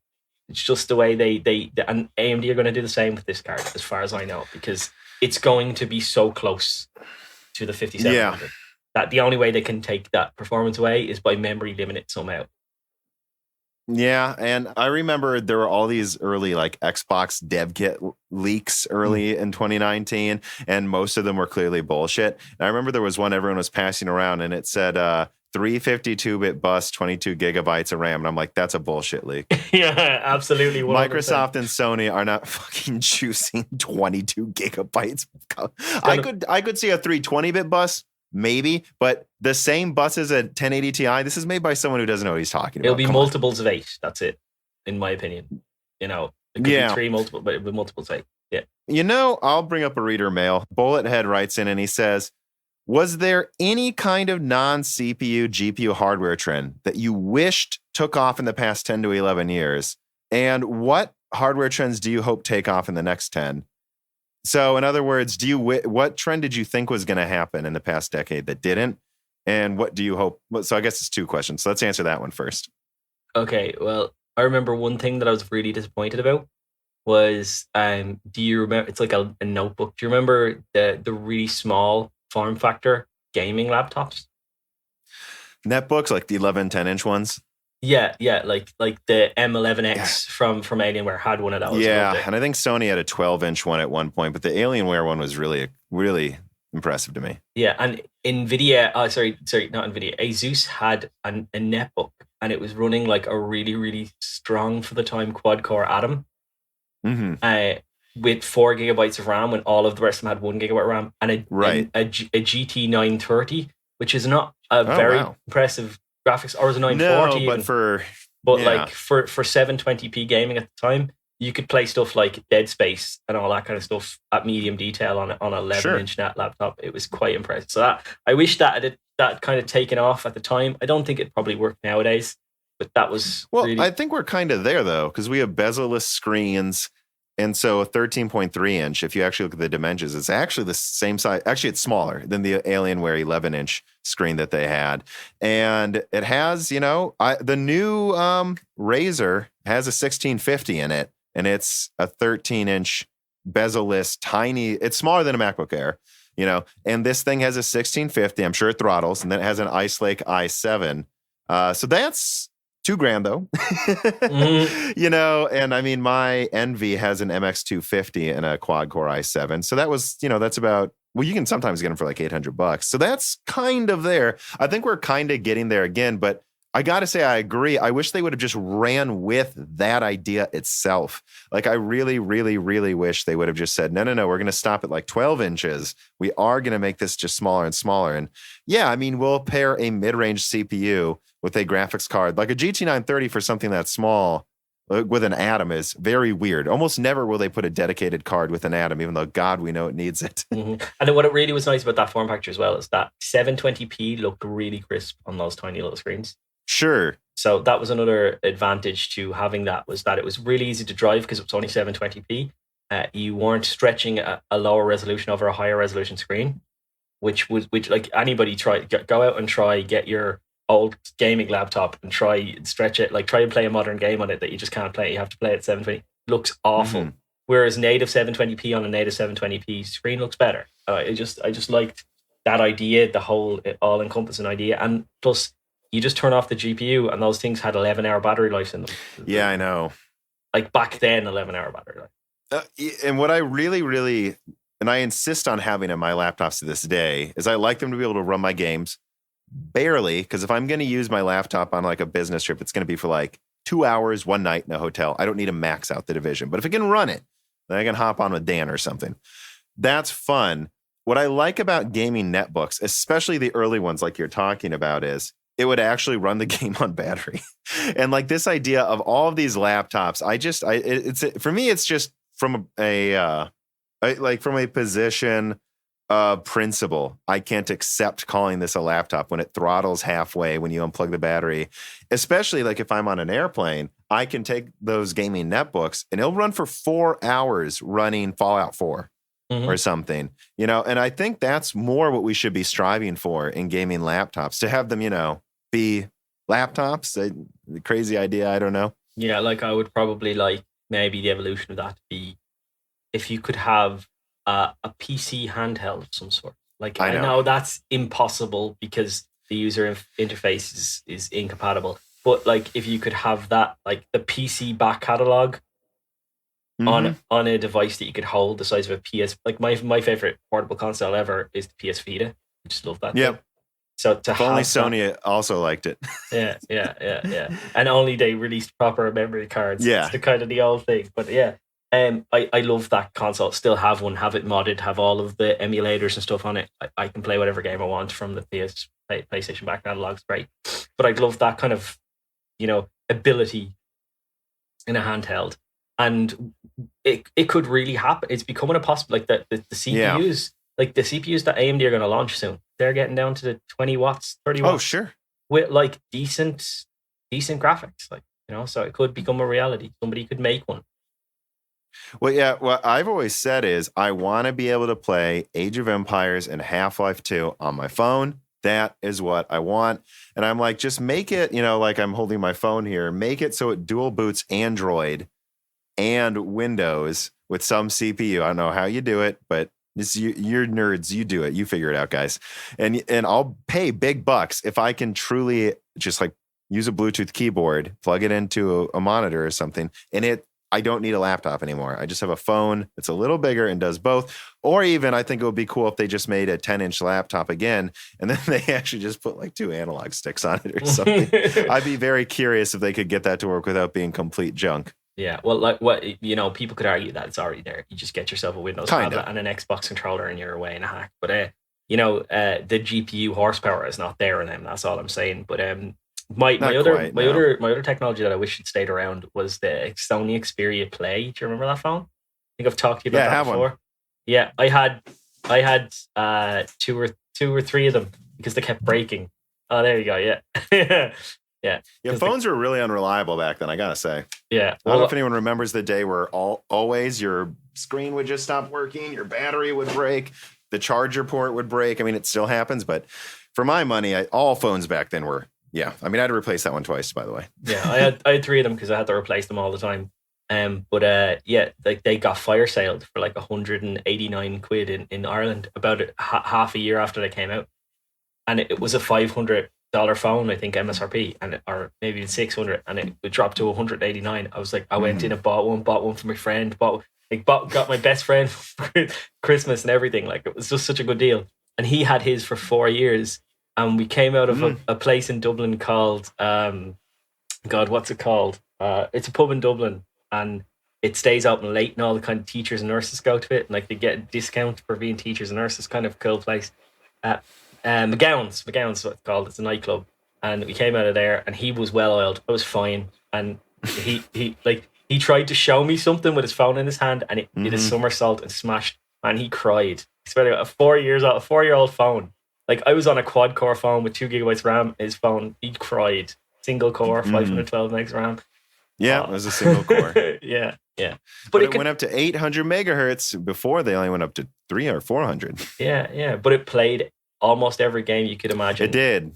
It's just the way and AMD are going to do the same with this card, as far as I know, because it's going to be so close to the 5700. Yeah. That the only way they can take that performance away is by memory limiting it somehow. Yeah, and I remember there were all these early like Xbox dev kit leaks early in 2019, and most of them were clearly bullshit. And I remember there was one everyone was passing around, and it said 352-bit bus, 22 gigabytes of RAM, and I'm like, that's a bullshit leak. Yeah, absolutely. 100%. Microsoft and Sony are not fucking choosing 22 gigabytes. I could see a 320-bit bus. Maybe, but the same buses at 1080 Ti, this is made by someone who doesn't know what he's talking about. It'll be multiples of 8. That's it, in my opinion. It could be 3 multiple, but it'll be multiples of 8. Yeah. I'll bring up a reader mail. Bullethead writes in and he says, was there any kind of non-CPU, GPU hardware trend that you wished took off in the past 10 to 11 years? And what hardware trends do you hope take off in the next 10? So, in other words, what trend did you think was going to happen in the past decade that didn't? And what do you hope? So, I guess it's 2 questions. So, let's answer that one first. Okay. Well, I remember one thing that I was really disappointed about was do you remember, it's like a notebook. Do you remember the really small form factor gaming laptops? Netbooks, like the 11, 10-inch ones. Yeah, like the Yeah. M11X from Alienware had one of those. I loved Yeah, it. and I think Sony had a 12-inch one at one point, but the Alienware one was really, really impressive to me. Yeah, and Nvidia, sorry, not Nvidia. Asus had a netbook, and it was running like a really, really strong for the time quad core Atom, Mm-hmm. with 4 gigabytes of RAM, when all of the rest of them had 1 gigabyte RAM, and Right. a GT 930, which is not a Oh, very wow. impressive graphics, or was a No, 940 but even. for, But yeah, like for 720p gaming at the time, you could play stuff like Dead Space and all that kind of stuff at medium detail on an sure. 11-inch net laptop. It was quite impressive. So I wish that kind of taken off at the time. I don't think it probably worked nowadays, but that was Well, really. I think we're kind of there, though, because we have bezel-less screens. And so a 13.3-inch, if you actually look at the dimensions, it's actually the same size. Actually, it's smaller than the Alienware 11-inch screen that they had. And it has, the new Razer has a 1650 in it, and it's a 13-inch bezel-less, tiny. It's smaller than a MacBook Air, and this thing has a 1650. I'm sure it throttles, and then it has an Ice Lake i7. So that's $2,000 though. And I mean, my Envy has an MX250 and a quad core i7. So that was, that's about, well, you can sometimes get them for like $800. So that's kind of there. I think we're kind of getting there again, but I got to say, I agree. I wish they would have just ran with that idea itself. Like, I really, really, really wish they would have just said, no, we're going to stop at like 12 inches. We are going to make this just smaller and smaller. And yeah, I mean, we'll pair a mid-range CPU with a graphics card. Like a GT 930 for something that small with an Atom is very weird. Almost never will they put a dedicated card with an Atom, even though, God, we know it needs it. Mm-hmm. And then what it really was nice about that form factor as well is that 720p looked really crisp on those tiny little screens. Sure. So that was another advantage to having that, was that it was really easy to drive because it was only 720p. You weren't stretching a lower resolution over a higher resolution screen, which like anybody go out and get your old gaming laptop and try and stretch it, like try and play a modern game on it that you just can't play. You have to play at 720. It looks awful. Mm-hmm. Whereas native 720p on a native 720p screen looks better. I just liked that idea, the whole all encompassing idea, and plus, you just turn off the GPU and those things had 11-hour battery life in them. Yeah, I know. Like back then, 11-hour battery life. And what I really, really, and I insist on having in my laptops to this day, is I like them to be able to run my games barely. Because if I'm going to use my laptop on like a business trip, it's going to be for like 2 hours, one night in a hotel. I don't need to max out the Division. But if I can run it, then I can hop on with Dan or something. That's fun. What I like about gaming netbooks, especially the early ones like you're talking about, is it would actually run the game on battery. And like this idea of all of these laptops, for me, it's just from from a position of principle. I can't accept calling this a laptop when it throttles halfway when you unplug the battery, especially like if I'm on an airplane. I can take those gaming netbooks and it'll run for 4 hours running Fallout 4. Mm-hmm. Or something, and I think that's more what we should be striving for in gaming laptops, to have them, be laptops. A crazy idea. I don't know. Yeah. Like I would probably like maybe the evolution of that to be if you could have a PC handheld of some sort. Like I know that's impossible because the user interface is incompatible, but like if you could have that, like the PC back catalog, mm-hmm. on a device that you could hold the size of a PS. Like my favorite portable console ever is the PS Vita. I just love that. Yep. Thing. So to if only Sony also liked it. Yeah. And only they released proper memory cards. Yeah. It's the kind of the old thing. But yeah, I love that console. Still have one, have it modded, have all of the emulators and stuff on it. I can play whatever game I want from the PlayStation back catalog. It's great. But I'd love that kind of, ability in a handheld. And it could really happen. It's becoming a possible, like the CPUs, like the CPUs that AMD are going to launch soon. They're getting down to the 20 watts, 30 watts. Oh, sure. With like decent graphics, like, so it could become a reality. Somebody could make one. Well, yeah, what I've always said is I want to be able to play Age of Empires and Half-Life 2 on my phone. That is what I want. And I'm like, just make it, like I'm holding my phone here, make it so it dual boots Android and Windows with some CPU. I don't know how you do it, but you're nerds. You do it. You figure it out, guys. And I'll pay big bucks if I can truly just like use a Bluetooth keyboard, plug it into a monitor or something, and I don't need a laptop anymore. I just have a phone that's a little bigger and does both. Or even, I think it would be cool if they just made a 10-inch laptop again, and then they actually just put like 2 analog sticks on it or something. I'd be very curious if they could get that to work without being complete junk. Yeah, well, like what people could argue that it's already there. You just get yourself a Windows tablet and an Xbox controller, and you're away in a hack. But the GPU horsepower is not there in them. That's all I'm saying. But my other technology that I wish had stayed around was the Sony Xperia Play. Do you remember that phone? I think I've talked to you about that before. One. Yeah, I had two or three of them because they kept breaking. Oh, there you go. Yeah. Yeah, phones were really unreliable back then, I gotta say. Yeah. I don't know if anyone remembers the day where always your screen would just stop working, your battery would break, the charger port would break. I mean, it still happens, but for my money, all phones back then were, I mean, I had to replace that one twice, by the way. Yeah, I had 3 of them because I had to replace them all the time. Like they got fire sailed for like 189 quid in Ireland about half a year after they came out. And it was a $500 phone, I think, MSRP, or maybe even 600, and it dropped to 189. I was like, I went in and bought one for my friend, got my best friend for Christmas and everything. Like, it was just such a good deal. And he had his for 4 years, and we came out of a place in Dublin called what's it called? It's a pub in Dublin, and it stays open late, and all the kind of teachers and nurses go to it, and like they get a discount for being teachers and nurses. Kind of cool place. McGowan's is what it's called. It's a nightclub, and we came out of there, and he was well oiled. I was fine, and he tried to show me something with his phone in his hand, and it did a somersault and smashed. And he cried. He spent a 4-year-old phone. Like, I was on a quad core phone with 2 gigabytes RAM. His phone, he cried. Single core, 512 megs RAM. Yeah, it was a single core. yeah. But it went up to 800 megahertz. Before, they only went up to 300 or 400. Yeah. But it played almost every game you could imagine. It did.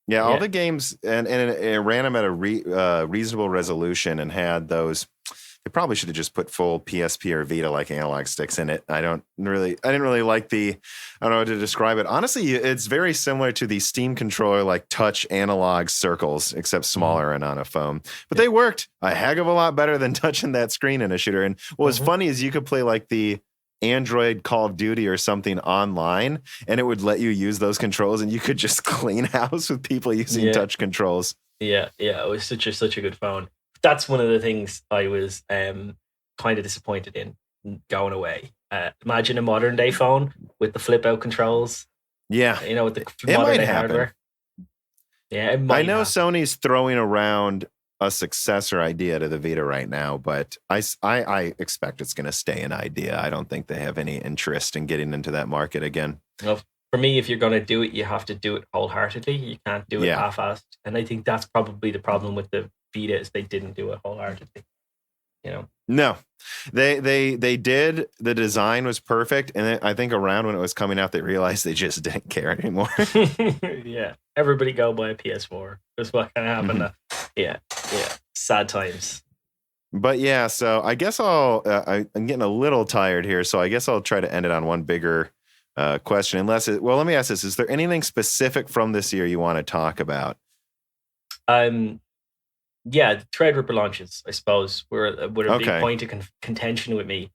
Yeah, all the games, and it ran them at a reasonable resolution and had those. They probably should have just put full PSP or Vita like analog sticks in it. I didn't really like I don't know how to describe it. Honestly, it's very similar to the Steam controller, like touch analog circles, except smaller and on a phone. But they worked a heck of a lot better than touching that screen in a shooter. And what was funny is you could play like the Android Call of Duty or something online, and it would let you use those controls, and you could just clean house with people using touch controls. Yeah, it was such a good phone. That's one of the things I was kind of disappointed in going away. Imagine a modern day phone with the flip out controls. Yeah, with the modern day hardware. Yeah, it might. I know Sony's throwing around a successor idea to the Vita right now, but I expect it's going to stay an idea. I don't think they have any interest in getting into that market again. Well, for me, if you're going to do it, you have to do it wholeheartedly. You can't do it half-assed. And I think that's probably the problem with the Vita, is they didn't do it wholeheartedly. No, they did. The design was perfect, and I think around when it was coming out, they realized they just didn't care anymore. Yeah, everybody go buy a PS4. That's what kind of happened. Yeah, sad times. But yeah, so I guess I'm getting a little tired here, so I guess I'll try to end it on one bigger question. Let me ask this: is there anything specific from this year you want to talk about? Yeah, the Threadripper launches, I suppose, were a big point of contention with me.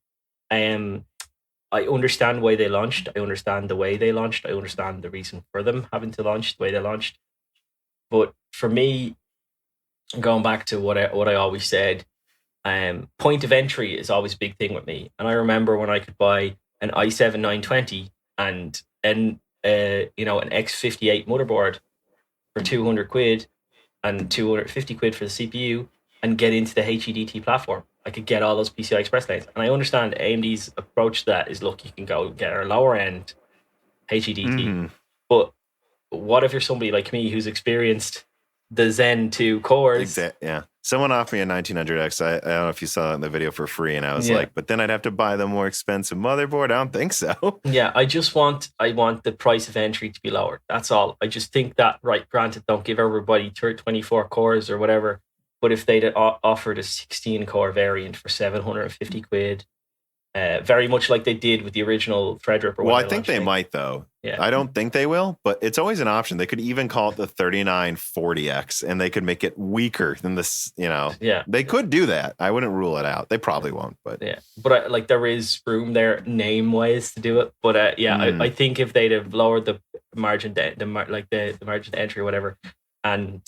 I understand why they launched. I understand the way they launched. I understand the reason for them having to launch the way they launched. But for me, going back to what I always said, point of entry is always a big thing with me. And I remember when I could buy an i7 920 and an X58 motherboard for 200 quid and 250 quid for the CPU and get into the HEDT platform. I could get all those PCI Express lanes. And I understand AMD's approach to that is, look, you can go get our lower end HEDT. But what if you're somebody like me who's experienced the Zen 2 cores? Yeah. Someone offered me a 1900X. I don't know if you saw it in the video, for free. And I was like, but then I'd have to buy the more expensive motherboard. I don't think so. Yeah, I want the price of entry to be lower. That's all. I just think that, right, granted, don't give everybody 24 cores or whatever. But if they'd offered a 16 core variant for 750 quid, very much like they did with the original Threadripper. Well, I think they might, though. Yeah. I don't think they will, but it's always an option. They could even call it the 3940X, and they could make it weaker than this, Yeah. They could do that. I wouldn't rule it out. They probably won't, but... Yeah. But, there is room there, name-wise, to do it. But, I think if they'd have lowered the margin, the margin to entry or whatever, and,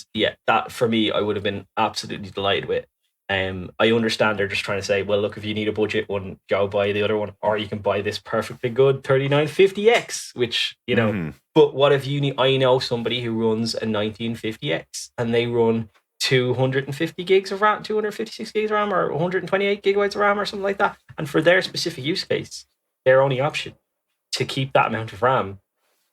that, for me, I would have been absolutely delighted with. I understand they're just trying to say, well, look, if you need a budget one, go buy the other one, or you can buy this perfectly good 3950X, which, but what if you need, I know somebody who runs a 1950X and they run 250 gigs of RAM, 256 gigs of RAM, or 128 gigabytes of RAM or something like that. And for their specific use case, their only option to keep that amount of RAM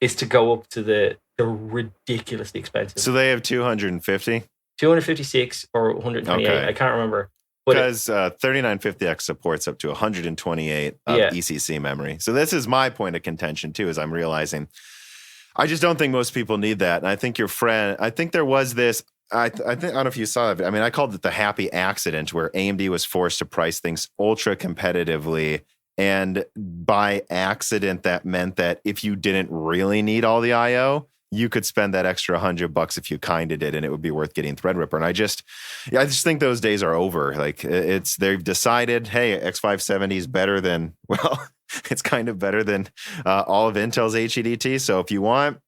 is to go up to the ridiculously expensive. So they have 250? 256 or 128. Okay. I can't remember. Because 3950X supports up to 128 of ECC memory. So this is my point of contention, too, as I'm realizing. I just don't think most people need that. And I think I think there was this, I don't know if you saw it. I mean, I called it the happy accident where AMD was forced to price things ultra competitively. And by accident, that meant that if you didn't really need all the I/O, you could spend that extra $100 if you kind of did, and it would be worth getting Threadripper. And I just think those days are over. Like they've decided, hey, X570 is better than, well, it's kind of better than all of Intel's HEDT. So if you want,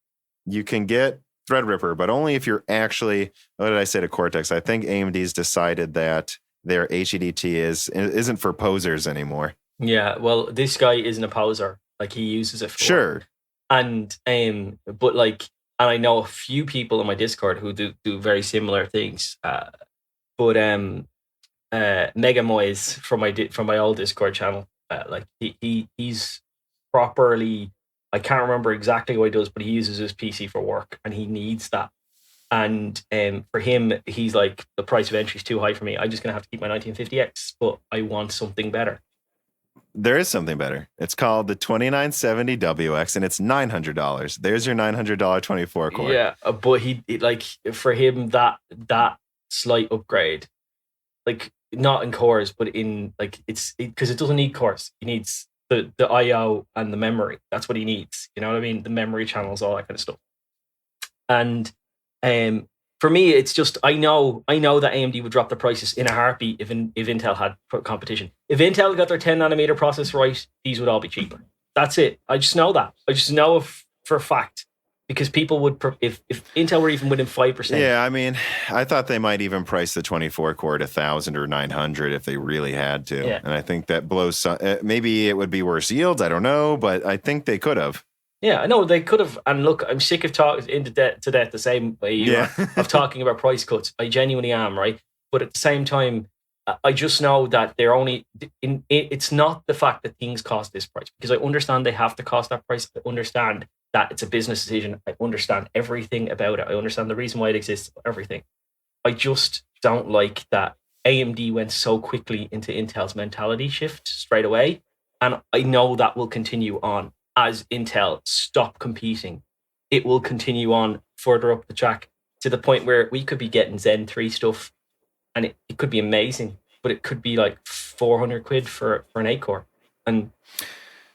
you can get Threadripper, but only if you're actually, what did I say to Cortex? I think AMD's decided that their HEDT isn't for posers anymore. Yeah, well, this guy isn't a poser. Like, he uses it for sure. And but and I know a few people on my Discord who do very similar things. But Mega Moise from my old Discord channel, he's properly, I can't remember exactly what he does, but he uses his PC for work and he needs that. And for him, he's like, the price of entry is too high for me. I'm just gonna have to keep my 1950X, but I want something better. There is something better. It's called the 2970WX, and it's $900. There's your $900 24 core. Yeah, but he for him that slight upgrade, not in cores, but in it's because it doesn't need cores. He needs the I/O and the memory. That's what he needs. You know what I mean? The memory channels, all that kind of stuff. And for me, it's just I know that AMD would drop the prices in a heartbeat if Intel had competition. If Intel got their 10 nanometer process right, these would all be cheaper. That's it. I just know that. I just know for a fact, because people would if Intel were even within 5%. Yeah, I mean, I thought they might even price the 24 core at 1,000 or 900 if they really had to. Yeah. And I think that blows some. Maybe it would be worse yields. I don't know, but I think they could have. Yeah, I know they could have. And look, I'm sick of talking to death the same way you are, of talking about price cuts. I genuinely am, right? But at the same time, I just know that they're only. It's not the fact that things cost this price, because I understand they have to cost that price. I understand that it's a business decision. I understand everything about it. I understand the reason why it exists. Everything. I just don't like that AMD went so quickly into Intel's mentality shift straight away, and I know that will continue on. As Intel stop competing, it will continue on further up the track to the point where we could be getting Zen 3 stuff, and it could be amazing, but it could be like 400 quid for an 8 core. And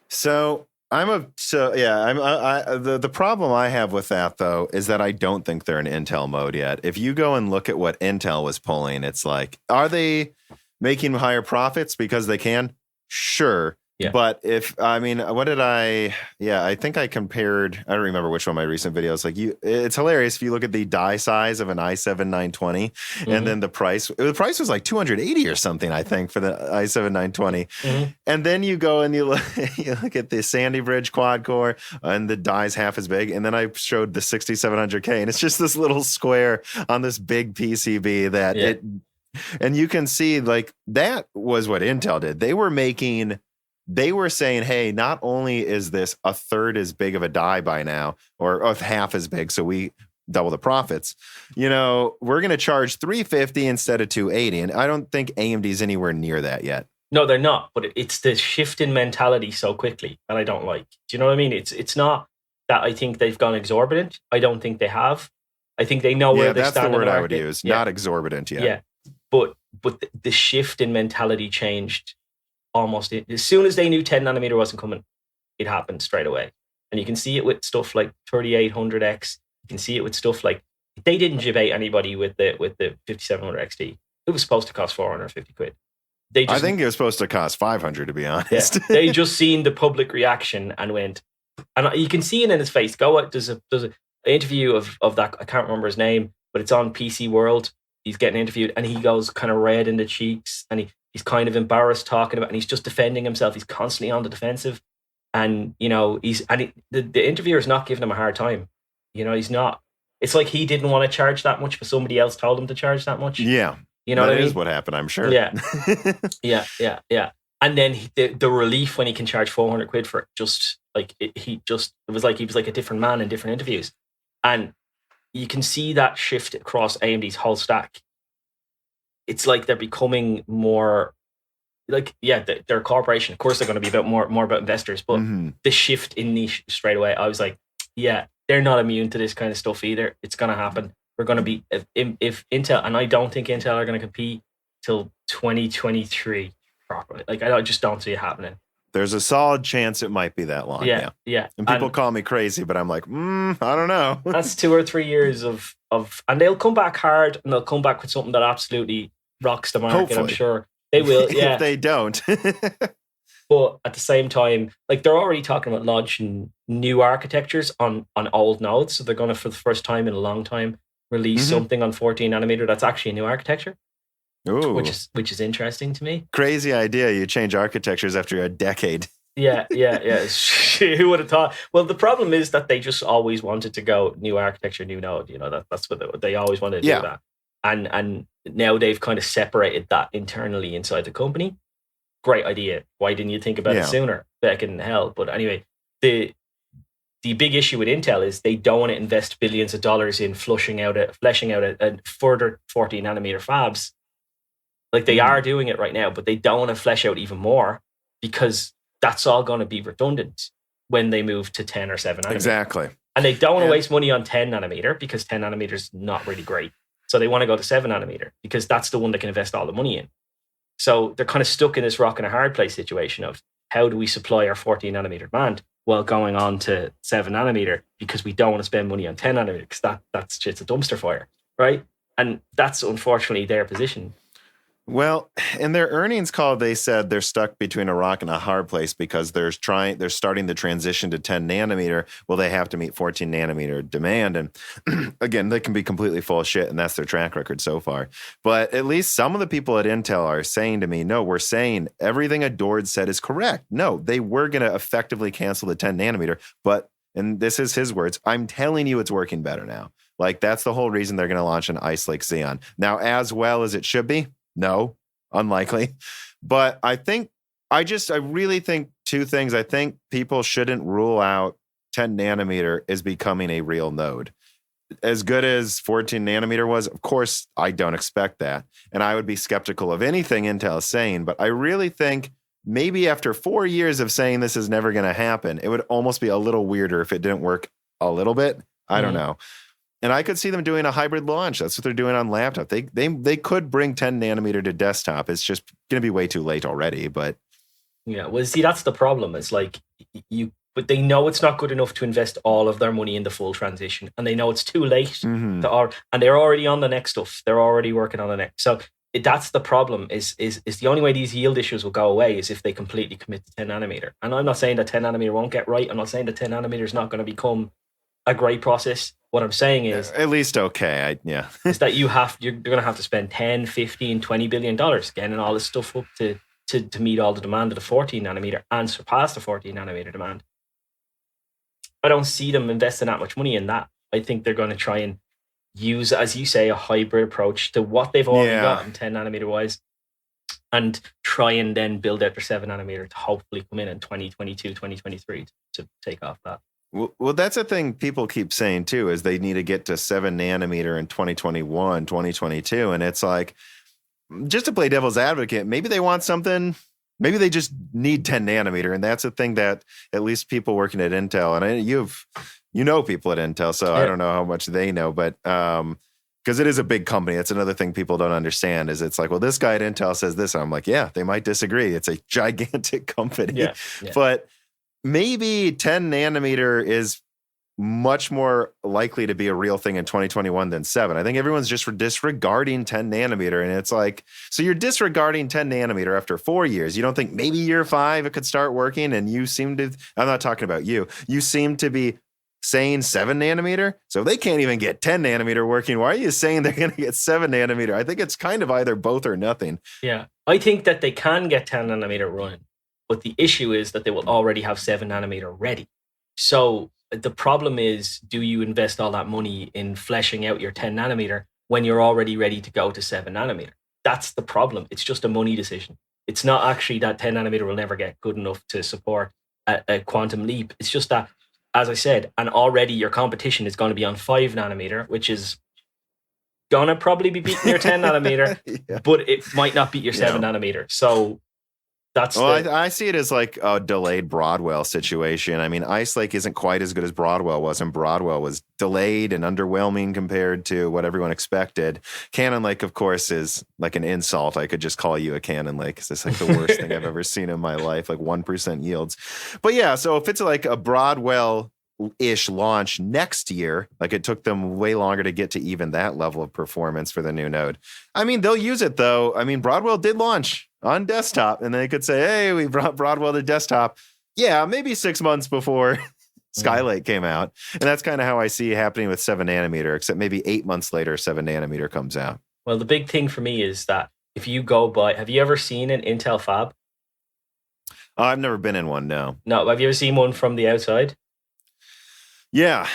so the problem I have with that, though, is that I don't think they're in Intel mode yet. If you go and look at what Intel was pulling, it's like, are they making higher profits because they can? Sure. Yeah. But I think I compared, I don't remember which one of my recent videos, it's hilarious if you look at the die size of an i7-920 and then the price was like 280 or something, I think, for the i7-920. And then you go and you look at the Sandy Bridge quad core and the die's half as big. And then I showed the 6700K and it's just this little square on this big PCB that and you can see that was what Intel did. They were saying, hey, not only is this a third as big of a die by now, or half as big, so we double the profits, we're going to charge $350 instead of $280. And I don't think AMD's anywhere near that yet. No, they're not. But it's the shift in mentality so quickly that I don't like. Do you know what I mean? It's not that I think they've gone exorbitant. I don't think they have. I think they know where they stand in the market. That's the word I would use. Not exorbitant yet. Yeah. but the shift in mentality changed almost as soon as they knew 10 nanometer wasn't coming. It happened straight away, and you can see it with stuff like 3800X. You can see it with stuff like they didn't debate anybody with the 5700 XT. It was supposed to cost 450 quid. I think it was supposed to cost 500, to be honest. Yeah, they just seen the public reaction and went, and you can see it in his face. Go out. There's an interview of that. I can't remember his name, but it's on PC World. He's getting interviewed, and he goes kind of red in the cheeks, and he's kind of embarrassed talking about, and he's just defending himself. He's constantly on the defensive, and the interviewer's not giving him a hard time. He's not. It's like he didn't want to charge that much, but somebody else told him to charge that much. Yeah. You know what I mean? That is what happened, I'm sure. Yeah. Yeah. And then the relief when he can charge 400 quid for it, just like it was like he was like a different man in different interviews. And you can see that shift across AMD's whole stack. It's like they're becoming more like, they're a corporation. Of course, they're going to be about more about investors, but the shift in niche straight away, I was like, yeah, they're not immune to this kind of stuff either. It's going to happen. We're going to be, if Intel, and I don't think Intel are going to compete till 2023 properly. Like, I just don't see it happening. There's a solid chance it might be that long. Yeah. And people call me crazy, but I'm like, I don't know. That's 2 or 3 years of, and they'll come back hard, and they'll come back with something that absolutely rocks the market. Hopefully. I'm sure they will. Yeah. If they don't. But at the same time, like, they're already talking about launching new architectures on old nodes. So they're going to, for the first time in a long time, release something on 14 nanometer that's actually a new architecture. Ooh. Which is interesting to me. Crazy idea. You change architectures after a decade. Yeah. Who would have thought? Well, the problem is that they just always wanted to go new architecture, new node. That's what they always wanted to do that. And now they've kind of separated that internally inside the company. Great idea. Why didn't you think about it sooner? Back in hell. But anyway, the big issue with Intel is they don't want to invest billions of dollars in fleshing out a further 14 nanometer fabs. Like, they are doing it right now, but they don't want to flesh out even more because that's all going to be redundant when they move to 10 or 7 nanometer. Exactly. And they don't want to waste money on 10 nanometer because 10 nanometer is not really great. So they want to go to 7 nanometer because that's the one they can invest all the money in. So they're kind of stuck in this rock and a hard place situation of how do we supply our 14 nanometer demand while going on to 7 nanometer because we don't want to spend money on 10 nanometer because that's just a dumpster fire, right? And that's unfortunately their position. Well, in their earnings call, they said they're stuck between a rock and a hard place because they're starting the transition to 10 nanometer. Well, they have to meet 14 nanometer demand. And again, they can be completely full of shit, and that's their track record so far. But at least some of the people at Intel are saying to me, no, we're saying everything Adord said is correct. No, they were going to effectively cancel the 10 nanometer. But, and this is his words, I'm telling you it's working better now. Like, that's the whole reason they're going to launch an Ice Lake Xeon. Now, as well as it should be? No, unlikely. But I really think two things. I think people shouldn't rule out 10 nanometer is becoming a real node. As good as 14 nanometer was, of course, I don't expect that. And I would be skeptical of anything Intel is saying. But I really think maybe after 4 years of saying this is never going to happen, it would almost be a little weirder if it didn't work a little bit. I don't know. And I could see them doing a hybrid launch. That's what they're doing on laptop. They could bring 10 nanometer to desktop. It's just going to be way too late already. But yeah, well, see, that's the problem. It's like but they know it's not good enough to invest all of their money in the full transition, and they know it's too late. And they're already on the next stuff. They're already working on the next. So that's the problem. Is the only way these yield issues will go away is if they completely commit to 10 nanometer. And I'm not saying that 10 nanometer won't get right. I'm not saying that 10 nanometer is not going to become a great process. What I'm saying is at least okay. is that you're going to have to spend 10, 15, 20 billion dollars getting all this stuff up to meet all the demand of the 14 nanometer and surpass the 14 nanometer demand. I don't see them investing that much money in that. I think they're going to try and use, as you say, a hybrid approach to what they've already got in 10 nanometer wise, and try and then build out their 7 nanometer to hopefully come in 2022, 2023 to take off that. Well, that's a thing people keep saying too, is they need to get to 7 nanometer in 2021, 2022. And it's like, just to play devil's advocate, maybe they want something, maybe they just need 10 nanometer. And that's a thing that at least people working at Intel, and you know people at Intel, so I don't know how much they know, but because it is a big company. That's another thing people don't understand is it's like, well, this guy at Intel says this. And I'm like, yeah, they might disagree. It's a gigantic company. Yeah. But maybe 10 nanometer is much more likely to be a real thing in 2021 than 7. I think everyone's just disregarding 10 nanometer. And it's like, so you're disregarding 10 nanometer after 4 years. You don't think maybe year 5 it could start working? And you seem to, I'm not talking about you. You seem to be saying 7 nanometer. So they can't even get 10 nanometer working. Why are you saying they're going to get 7 nanometer? I think it's kind of either both or nothing. Yeah. I think that they can get 10 nanometer running, but the issue is that they will already have 7 nanometer ready. So the problem is, do you invest all that money in fleshing out your 10 nanometer when you're already ready to go to 7 nanometer? That's the problem. It's just a money decision. It's not actually that 10 nanometer will never get good enough to support a quantum leap. It's just that, as I said, and already your competition is going to be on 5 nanometer, which is going to probably be beating your 10 nanometer, but it might not beat your 7 nanometer. So that's I see it as like a delayed Broadwell situation. I mean, Ice Lake isn't quite as good as Broadwell was, and Broadwell was delayed and underwhelming compared to what everyone expected. Cannon Lake, of course, is like an insult. I could just call you a Cannon Lake. It's just like the worst thing I've ever seen in my life, like 1% yields. But yeah, so if it's like a Broadwell-ish launch next year, like it took them way longer to get to even that level of performance for the new node. I mean, they'll use it though. I mean, Broadwell did launch on desktop, and they could say, hey, we brought Broadwell to desktop. Yeah, maybe 6 months before Skylake came out. And that's kind of how I see it happening with 7 nanometer, except maybe 8 months later, 7 nanometer comes out. Well, the big thing for me is that if you go by, have you ever seen an Intel fab? I've never been in one, no. No, have you ever seen one from the outside? Yeah.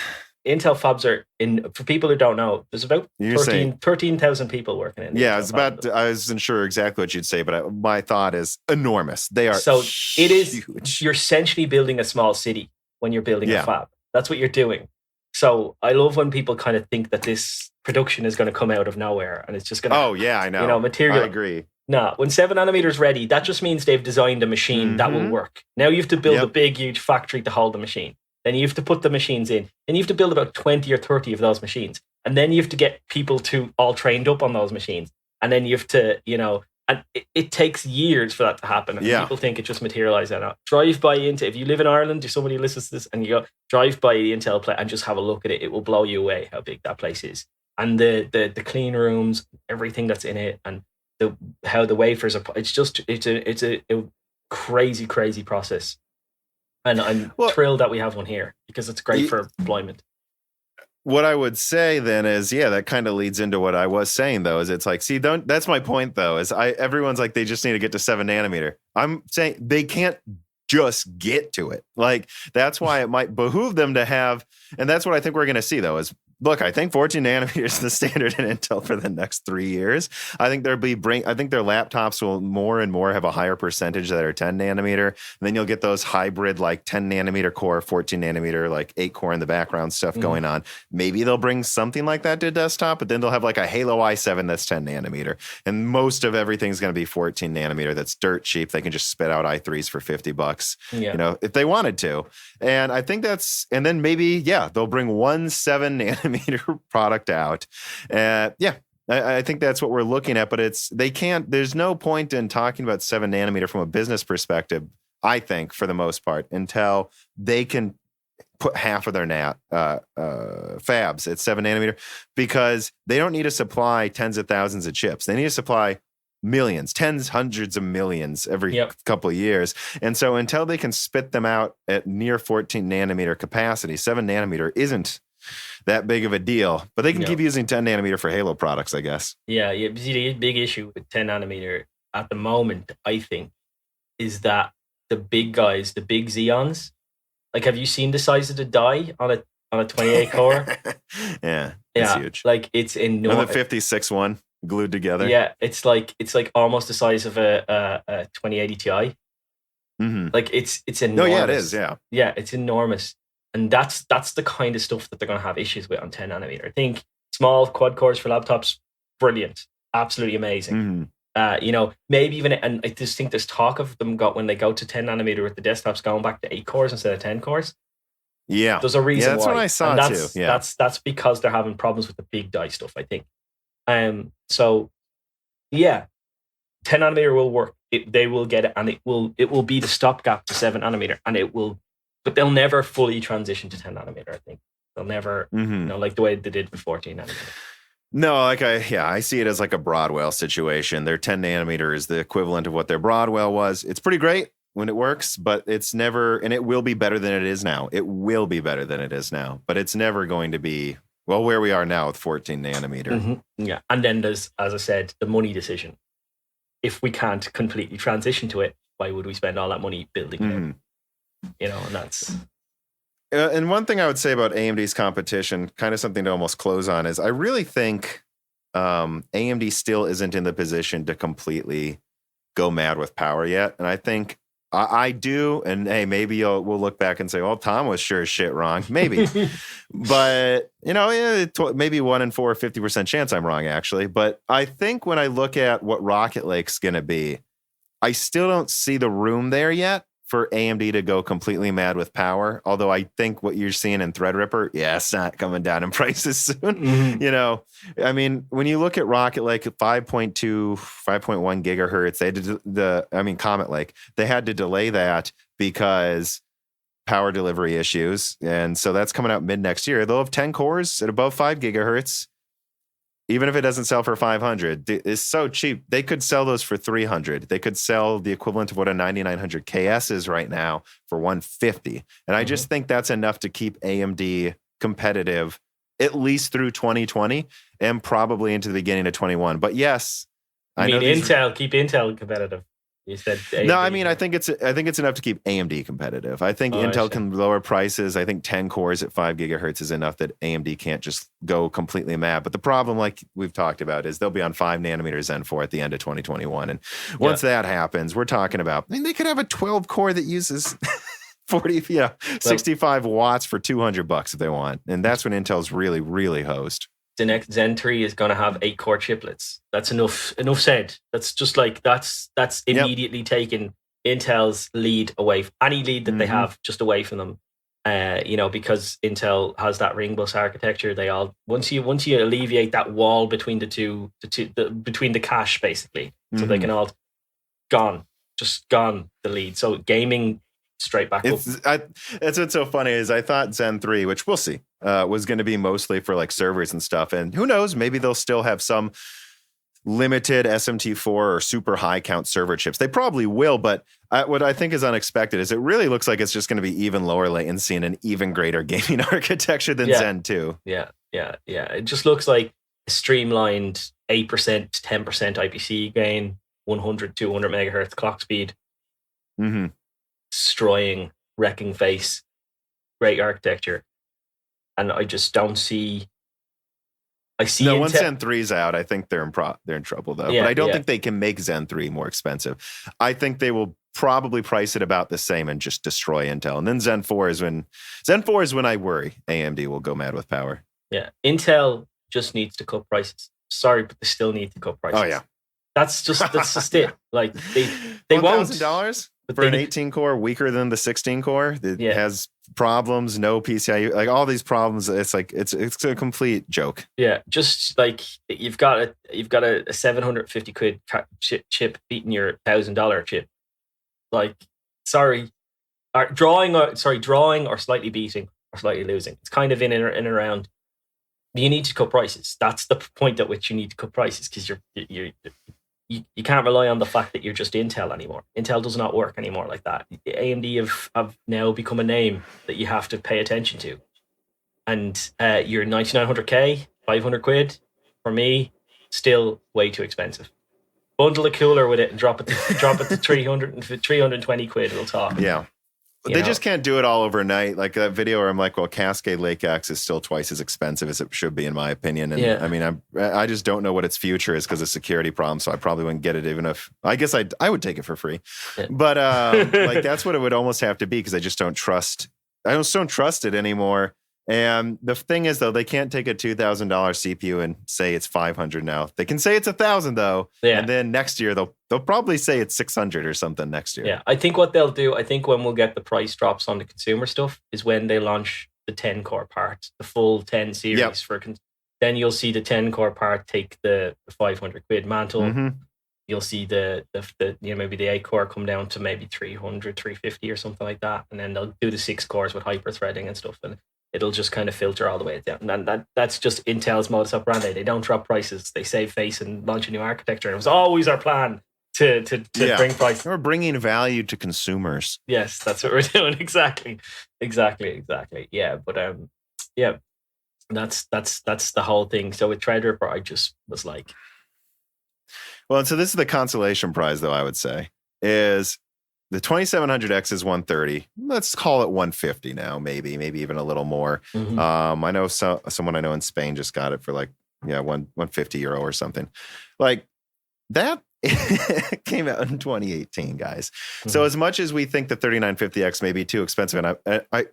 Intel fabs are for people who don't know, there's about 13,000 people working in. Yeah, I wasn't sure exactly what you'd say, but my thought is enormous. They are so huge. It is. You're essentially building a small city when you're building a fab. That's what you're doing. So I love when people kind of think that this production is going to come out of nowhere and it's just going to. Oh yeah, I know. Material. I agree. No, when 7 nanometer is ready, that just means they've designed a machine that will work. Now you have to build a big, huge factory to hold the machine. Then you have to put the machines in. Then you have to build about 20 or 30 of those machines. And then you have to get people to all trained up on those machines. And then you have to, and it takes years for that to happen. And people think it just materialized. Drive by Intel. If you live in Ireland, if somebody listens to this and you go, drive by the Intel plant and just have a look at it, it will blow you away how big that place is. And the clean rooms, everything that's in it, and how the wafers are, it's a crazy, crazy process. And I'm thrilled that we have one here because it's great for deployment. What I would say then is, that kind of leads into what I was saying though, is it's like, that's my point though, is everyone's like, they just need to get to 7 nanometer. I'm saying they can't just get to it. Like, that's why it might behoove them to have, and that's what I think we're going to see though, is look, I think 14 nanometer is the standard in Intel for the next 3 years. I think their laptops will more and more have a higher percentage that are 10 nanometer. And then you'll get those hybrid like 10 nanometer core, 14 nanometer, like 8 core in the background stuff going on. Maybe they'll bring something like that to desktop, but then they'll have like a Halo i7 that's 10 nanometer. And most of everything's going to be 14 nanometer. That's dirt cheap. They can just spit out i3s for $50, if they wanted to. And I think and then maybe, they'll bring one 7 nanometer product out. I think that's what we're looking at, but there's no point in talking about 7 nanometer from a business perspective, I think, for the most part, until they can put half of their fabs at 7 nanometer, because they don't need to supply tens of thousands of chips. They need to supply millions, tens, hundreds of millions every couple of years. And so until they can spit them out at near 14 nanometer capacity, 7 nanometer isn't that big of a deal, but they can keep using 10 nanometer for Halo products, I guess. The big issue with 10 nanometer at the moment, I think, is that the big guys, the big Xeons, like, have you seen the size of the die on a 28 core? It's huge. Like, it's enormous. The 56 one glued together. Yeah, it's like almost the size of a 2080 Ti. Like, it's enormous. No, it is. Yeah, it's enormous. And that's the kind of stuff that they're going to have issues with on 10 nanometer. I think small quad cores for laptops, brilliant, absolutely amazing. Maybe even, and I just think there's talk of them when they go to 10 nanometer with the desktops going back to 8 cores instead of 10 cores. Yeah, there's a reason. That's why. what I saw too. Yeah, that's because they're having problems with the big die stuff, I think. So yeah, 10 nanometer will work. They will get it, and it will be the stopgap to 7 nanometer, and it will, but they'll never fully transition to 10 nanometer. I think they'll never, like the way they did with 14 nanometer. No, I see it as like a Broadwell situation. Their 10 nanometer is the equivalent of what their Broadwell was. It's pretty great when it works, but it's never, and it will be better than it is now. It will be better than it is now, but it's never going to be, well, where we are now with 14 nanometer. Yeah. And then there's, as I said, the money decision. If we can't completely transition to it, why would we spend all that money building it? And that's... and one thing I would say about AMD's competition, kind of something to almost close on, is I really think AMD still isn't in the position to completely go mad with power yet. And I think I do. And hey, maybe we'll look back and say, well, Tom was sure as shit wrong. Maybe. But, maybe 1 in 4, 50% chance I'm wrong, actually. But I think when I look at what Rocket Lake's going to be, I still don't see the room there yet for AMD to go completely mad with power. Although I think what you're seeing in Threadripper, it's not coming down in prices soon. I mean, when you look at Rocket Lake at 5.2, 5.1 gigahertz, they had to Comet Lake, they had to delay that because power delivery issues. And so that's coming out mid next year. They'll have 10 cores at above 5 gigahertz. Even if it doesn't sell for 500, it's so cheap. They could sell those for 300. They could sell the equivalent of what a 9900 KS is right now for 150. And I just think that's enough to keep AMD competitive at least through 2020 and probably into the beginning of 21. But yes, keep Intel competitive. You said AMD. No, I think it's enough to keep AMD competitive. I think Intel can lower prices. I think 10 cores at 5 gigahertz is enough that AMD can't just go completely mad. But the problem, like we've talked about, is they'll be on 5 nanometer Zen 4 at the end of 2021. And once that happens, we're talking about, they could have a 12 core that uses 65 watts for $200 if they want. And that's when Intel's really, really hosed. The next Zen 3 is going to have 8 core chiplets. That's enough said. That's just like, that's immediately taking Intel's lead away, any lead that they have just away from them. Because Intel has that ring bus architecture. They all, once you alleviate that wall between between the cache basically, so they can all gone the lead. So gaming straight back up. That's what's so funny is I thought Zen 3, which we'll see, was going to be mostly for like servers and stuff. And who knows, maybe they'll still have some limited SMT4 or super high count server chips. They probably will, but what I think is unexpected is it really looks like it's just going to be even lower latency and an even greater gaming architecture than Zen 2. Yeah. It just looks like a streamlined 8%, 10% IPC gain, 100, 200 megahertz clock speed. Destroying, wrecking face, great architecture, and I just don't see. Once Zen 3's out, I think they're in trouble though. But I don't think they can make Zen 3 more expensive. I think they will probably price it about the same and just destroy Intel. And then Zen 4 is when I worry AMD will go mad with power. Yeah, Intel just needs to cut prices. Sorry, but they still need to cut prices. Oh yeah, that's just it. Like they won't. $1,000 for an 18 core, weaker than the 16 core. It has problems, no PCIe, like all these problems. It's like it's a complete joke. Yeah, just like you've got a 750 quid chip beating your $1,000 chip. Like, drawing or slightly beating or slightly losing. It's kind of in and around. You need to cut prices. That's the point at which you need to cut prices, because you can't rely on the fact that you're just Intel anymore. Intel does not work anymore like that. AMD have now become a name that you have to pay attention to. And your 9900K, 500 quid, for me, still way too expensive. Bundle a cooler with it and drop it to 320 quid, we'll talk. Yeah. They just can't do it all overnight. Like that video where I'm like, well, Cascade Lake X is still twice as expensive as it should be, in my opinion. And I just don't know what its future is because of security problems. So I probably wouldn't get it, even if I guess I would take it for free. Yeah. But like that's what it would almost have to be, because I just don't trust it anymore. And the thing is, though, they can't take a $2,000 CPU and say it's 500 now. They can say it's 1,000 though, and then next year they'll probably say it's 600 or something next year. Yeah, I think what they'll do, when we'll get the price drops on the consumer stuff, is when they launch the 10 core part, the full 10 series for then you'll see the 10 core part take the 500 quid mantle. Mm-hmm. You'll see the maybe the 8 core come down to maybe 300, 350 or something like that, and then they'll do the 6 cores with hyper threading and stuff, and it'll just kind of filter all the way down. And that's just Intel's modus operandi. They don't drop prices. They save face and launch a new architecture. And it was always our plan to bring price. We're bringing value to consumers. Yes, that's what we're doing. Exactly. Yeah, but yeah, that's the whole thing. So with Threadripper, I just was like, well, and so this is the consolation prize, though, I would say, is the 2700X is 130. Let's call it 150 now, maybe even a little more. Mm-hmm. I know someone I know in Spain just got it for like, 150 euro or something. Like that came out in 2018, guys. Mm-hmm. So as much as we think the 3950X may be too expensive, and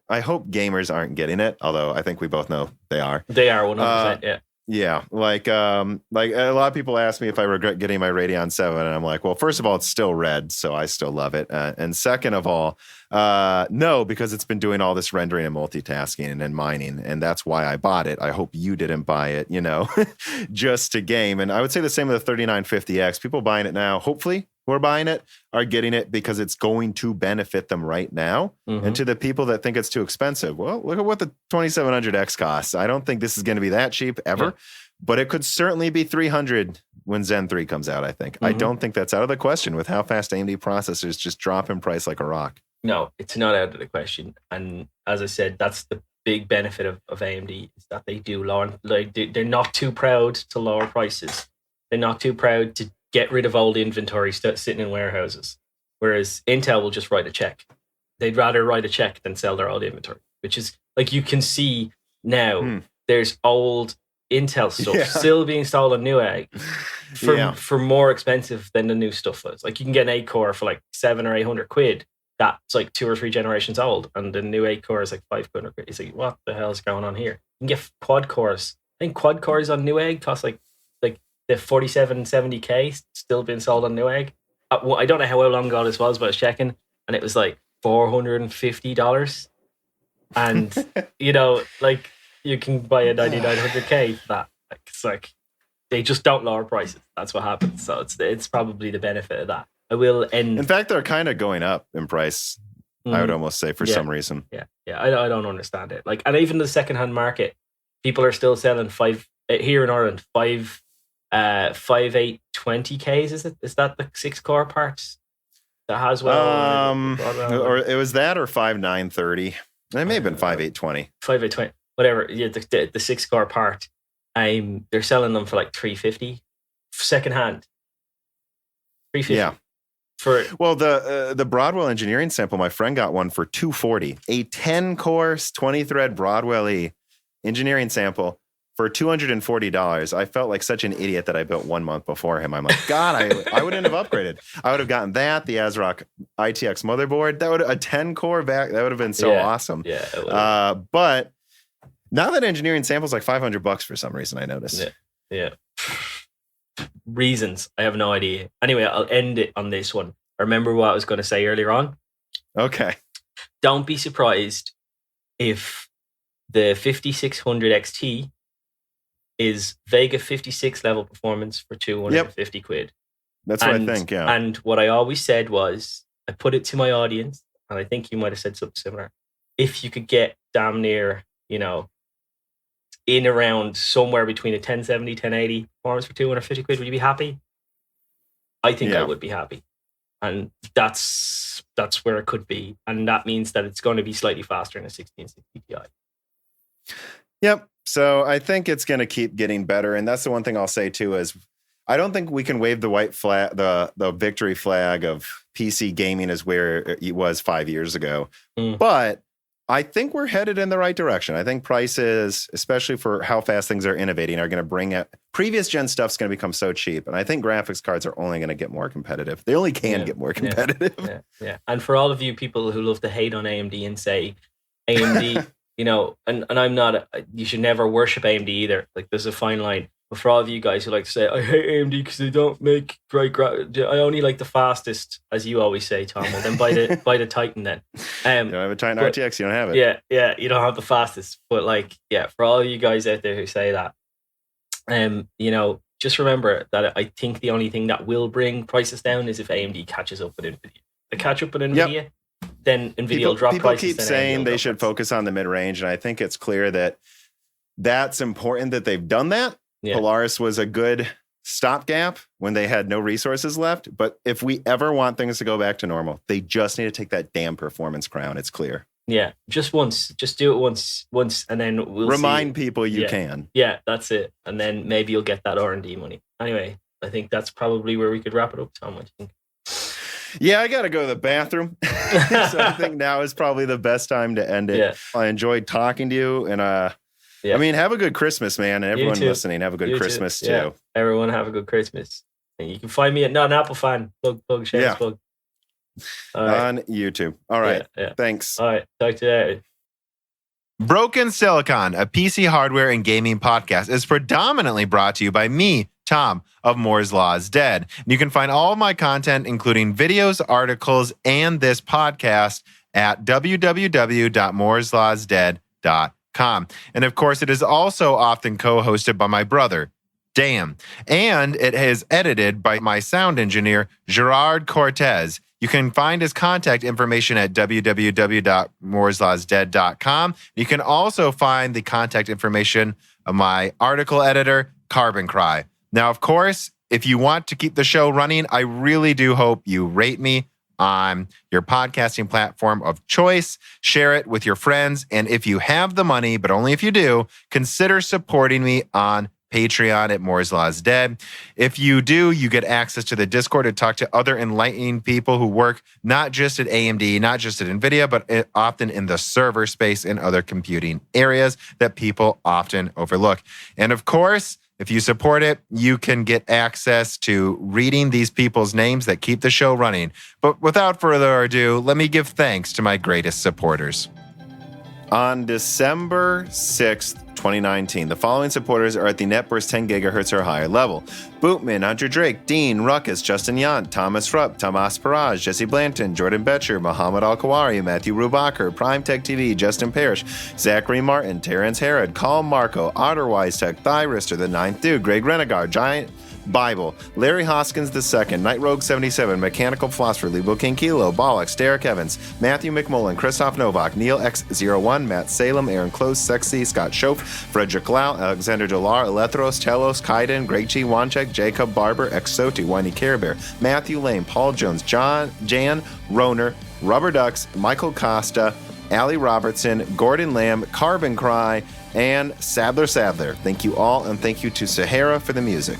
I hope gamers aren't getting it, although I think we both know they are. They are 100%, yeah. Yeah, like a lot of people ask me if I regret getting my Radeon 7, and I'm like, well, first of all, it's still red, so I still love it. And second of all, no, because it's been doing all this rendering and multitasking and mining, and that's why I bought it. I hope you didn't buy it, just to game. And I would say the same with the 3950X. People buying it now, hopefully, who are buying it are getting it because it's going to benefit them right now. Mm-hmm. And to the people that think it's too expensive, well, look at what the 2700X costs. I don't think this is going to be that cheap ever, but it could certainly be 300 when Zen 3 comes out, I think. Mm-hmm. I don't think that's out of the question with how fast AMD processors just drop in price like a rock. No, it's not out of the question. And as I said, that's the big benefit of AMD is that they do lower, they're not too proud to lower prices. They're not too proud to get rid of old inventory sitting in warehouses. Whereas Intel will just write a check. They'd rather write a check than sell their old inventory, which is like you can see now there's old Intel stuff still being sold on Newegg for more expensive than the new stuff was. Like you can get an 8 core for like 700 or 800 quid. That's like 2 or 3 generations old. And the new 8 core is like 500 quid. It's like, what the hell is going on here? You can get quad cores. I think quad cores on Newegg cost like the 4770K still being sold on Newegg. I don't know how long ago this was, but I was checking, and it was like $450. And like you can buy a 9900K for that. Like, it's like they just don't lower prices. That's what happens. So it's probably the benefit of that. I will end. In fact, they're kind of going up in price. I would almost say for some reason. Yeah. I don't understand it. Like, and even the secondhand market, people are still selling here in Ireland 5820Ks. Is that the 6 core parts that has or it was that or 5930. It may have been 5820. 5820, whatever. Yeah, the 6 core part. They're selling them for like 350 secondhand. 350. Yeah. The Broadwell engineering sample, my friend got one for $240. A 10 core 20 thread Broadwell E engineering sample for $240. I felt like such an idiot that I built 1 month before him. I'm like, God, I wouldn't have upgraded. I would have gotten that, the ASRock ITX motherboard. That would a 10 core back. That would have been so awesome. Yeah. But now that engineering sample's like $500 for some reason, I noticed. Yeah. Reasons, I have no idea. Anyway, I'll end it on this one. I remember what I was going to say earlier on. Okay. Don't be surprised if the 5600 XT is Vega 56 level performance for 250 quid. That's what I think, yeah. And what I always said was, I put it to my audience, and I think you might have said something similar. If you could get damn near, in around somewhere between a 1070, 1080 performance for 250 quid, would you be happy? I think I would be happy. And that's where it could be. And that means that it's going to be slightly faster in a 1660 Ti. Yep. So I think it's going to keep getting better. And that's the one thing I'll say too, is I don't think we can wave the white flag, the victory flag of PC gaming is where it was 5 years ago. But I think we're headed in the right direction. I think prices, especially for how fast things are innovating, are going to bring it. Previous gen stuff's going to become so cheap. And I think graphics cards are only going to get more competitive. They only can get more competitive. Yeah. And for all of you people who love to hate on AMD and say AMD, and I'm not, you should never worship AMD either. Like, there's a fine line. But for all of you guys who like to say, I hate AMD because they don't make great I only like the fastest, as you always say, Tom. Well, then buy the Titan then. You don't have a Titan RTX, you don't have it. Yeah, you don't have the fastest. But for all of you guys out there who say that, Just remember that I think the only thing that will bring prices down is if AMD catches up with NVIDIA. They catch up with NVIDIA, then NVIDIA will drop prices. People keep saying they should focus on the mid-range, and I think it's clear that that's important that they've done that. Yeah. Polaris was a good stopgap when they had no resources left. But if we ever want things to go back to normal, they just need to take that damn performance crown. It's clear. Yeah, just once. Just do it once, and then we'll remind people you can. Yeah, that's it. And then maybe you'll get that R&D money. Anyway, I think that's probably where we could wrap it up, Tom. What do you think? Yeah, I got to go to the bathroom. So I think now is probably the best time to end it. Yeah. I enjoyed talking to you, and I mean, have a good Christmas, man. And everyone listening, have a good Christmas too. Yeah. Everyone have a good Christmas. And you can find me at Not an Apple Fan. Plug, Shane's plug. On YouTube. All right. Yeah. Thanks. All right. Talk to you later. Broken Silicon, a PC hardware and gaming podcast, is predominantly brought to you by me, Tom, of Moore's Law is Dead. And you can find all of my content, including videos, articles, and this podcast at www.mooreslawsdead.com. And of course, it is also often co-hosted by my brother, Dan. And it is edited by my sound engineer, Gerard Cortez. You can find his contact information at www.mooreslawsdead.com. You can also find the contact information of my article editor, Carbon Cry. Now, of course, if you want to keep the show running, I really do hope you rate me on your podcasting platform of choice. Share it with your friends. And if you have the money, but only if you do, consider supporting me on Patreon at Moore's Law is Dead. If you do, you get access to the Discord to talk to other enlightening people who work not just at AMD, not just at NVIDIA, but often in the server space and other computing areas that people often overlook. And of course, if you support it, you can get access to reading these people's names that keep the show running. But without further ado, let me give thanks to my greatest supporters. On December 6th, 2019, the following supporters are at the net burst 10 gigahertz or higher level: Bootman, Hunter Drake, Dean, Ruckus, Justin Yant, Thomas Rupp, Tomas Paraj, Jesse Blanton, Jordan Betcher, Muhammad Al-Kawari, Matthew Rubacher, Prime Tech TV, Justin Parrish, Zachary Martin, Terrence Herod, Colin Marco, Otterwise Tech, Thyrister, The Ninth Dude, Greg Renegar, Giant Bible, Larry Hoskins II, Night Rogue 77, Mechanical Philosopher, Lebo King Kilo, Bollocks, Derek Evans, Matthew McMullen, Christoph Novak, Neil X01, Matt Salem, Aaron Close, Sexy, Scott Schoaf, Frederick Lau, Alexander Delar, Elethros, Telos, Kaiden, Greg G. Wanchek, Jacob Barber, Exoti, Whiny Care Bear, Matthew Lane, Paul Jones, Jan Roner, Rubber Ducks, Michael Costa, Allie Robertson, Gordon Lamb, Carbon Cry, and Sadler. Thank you all, and thank you to Sahara for the music.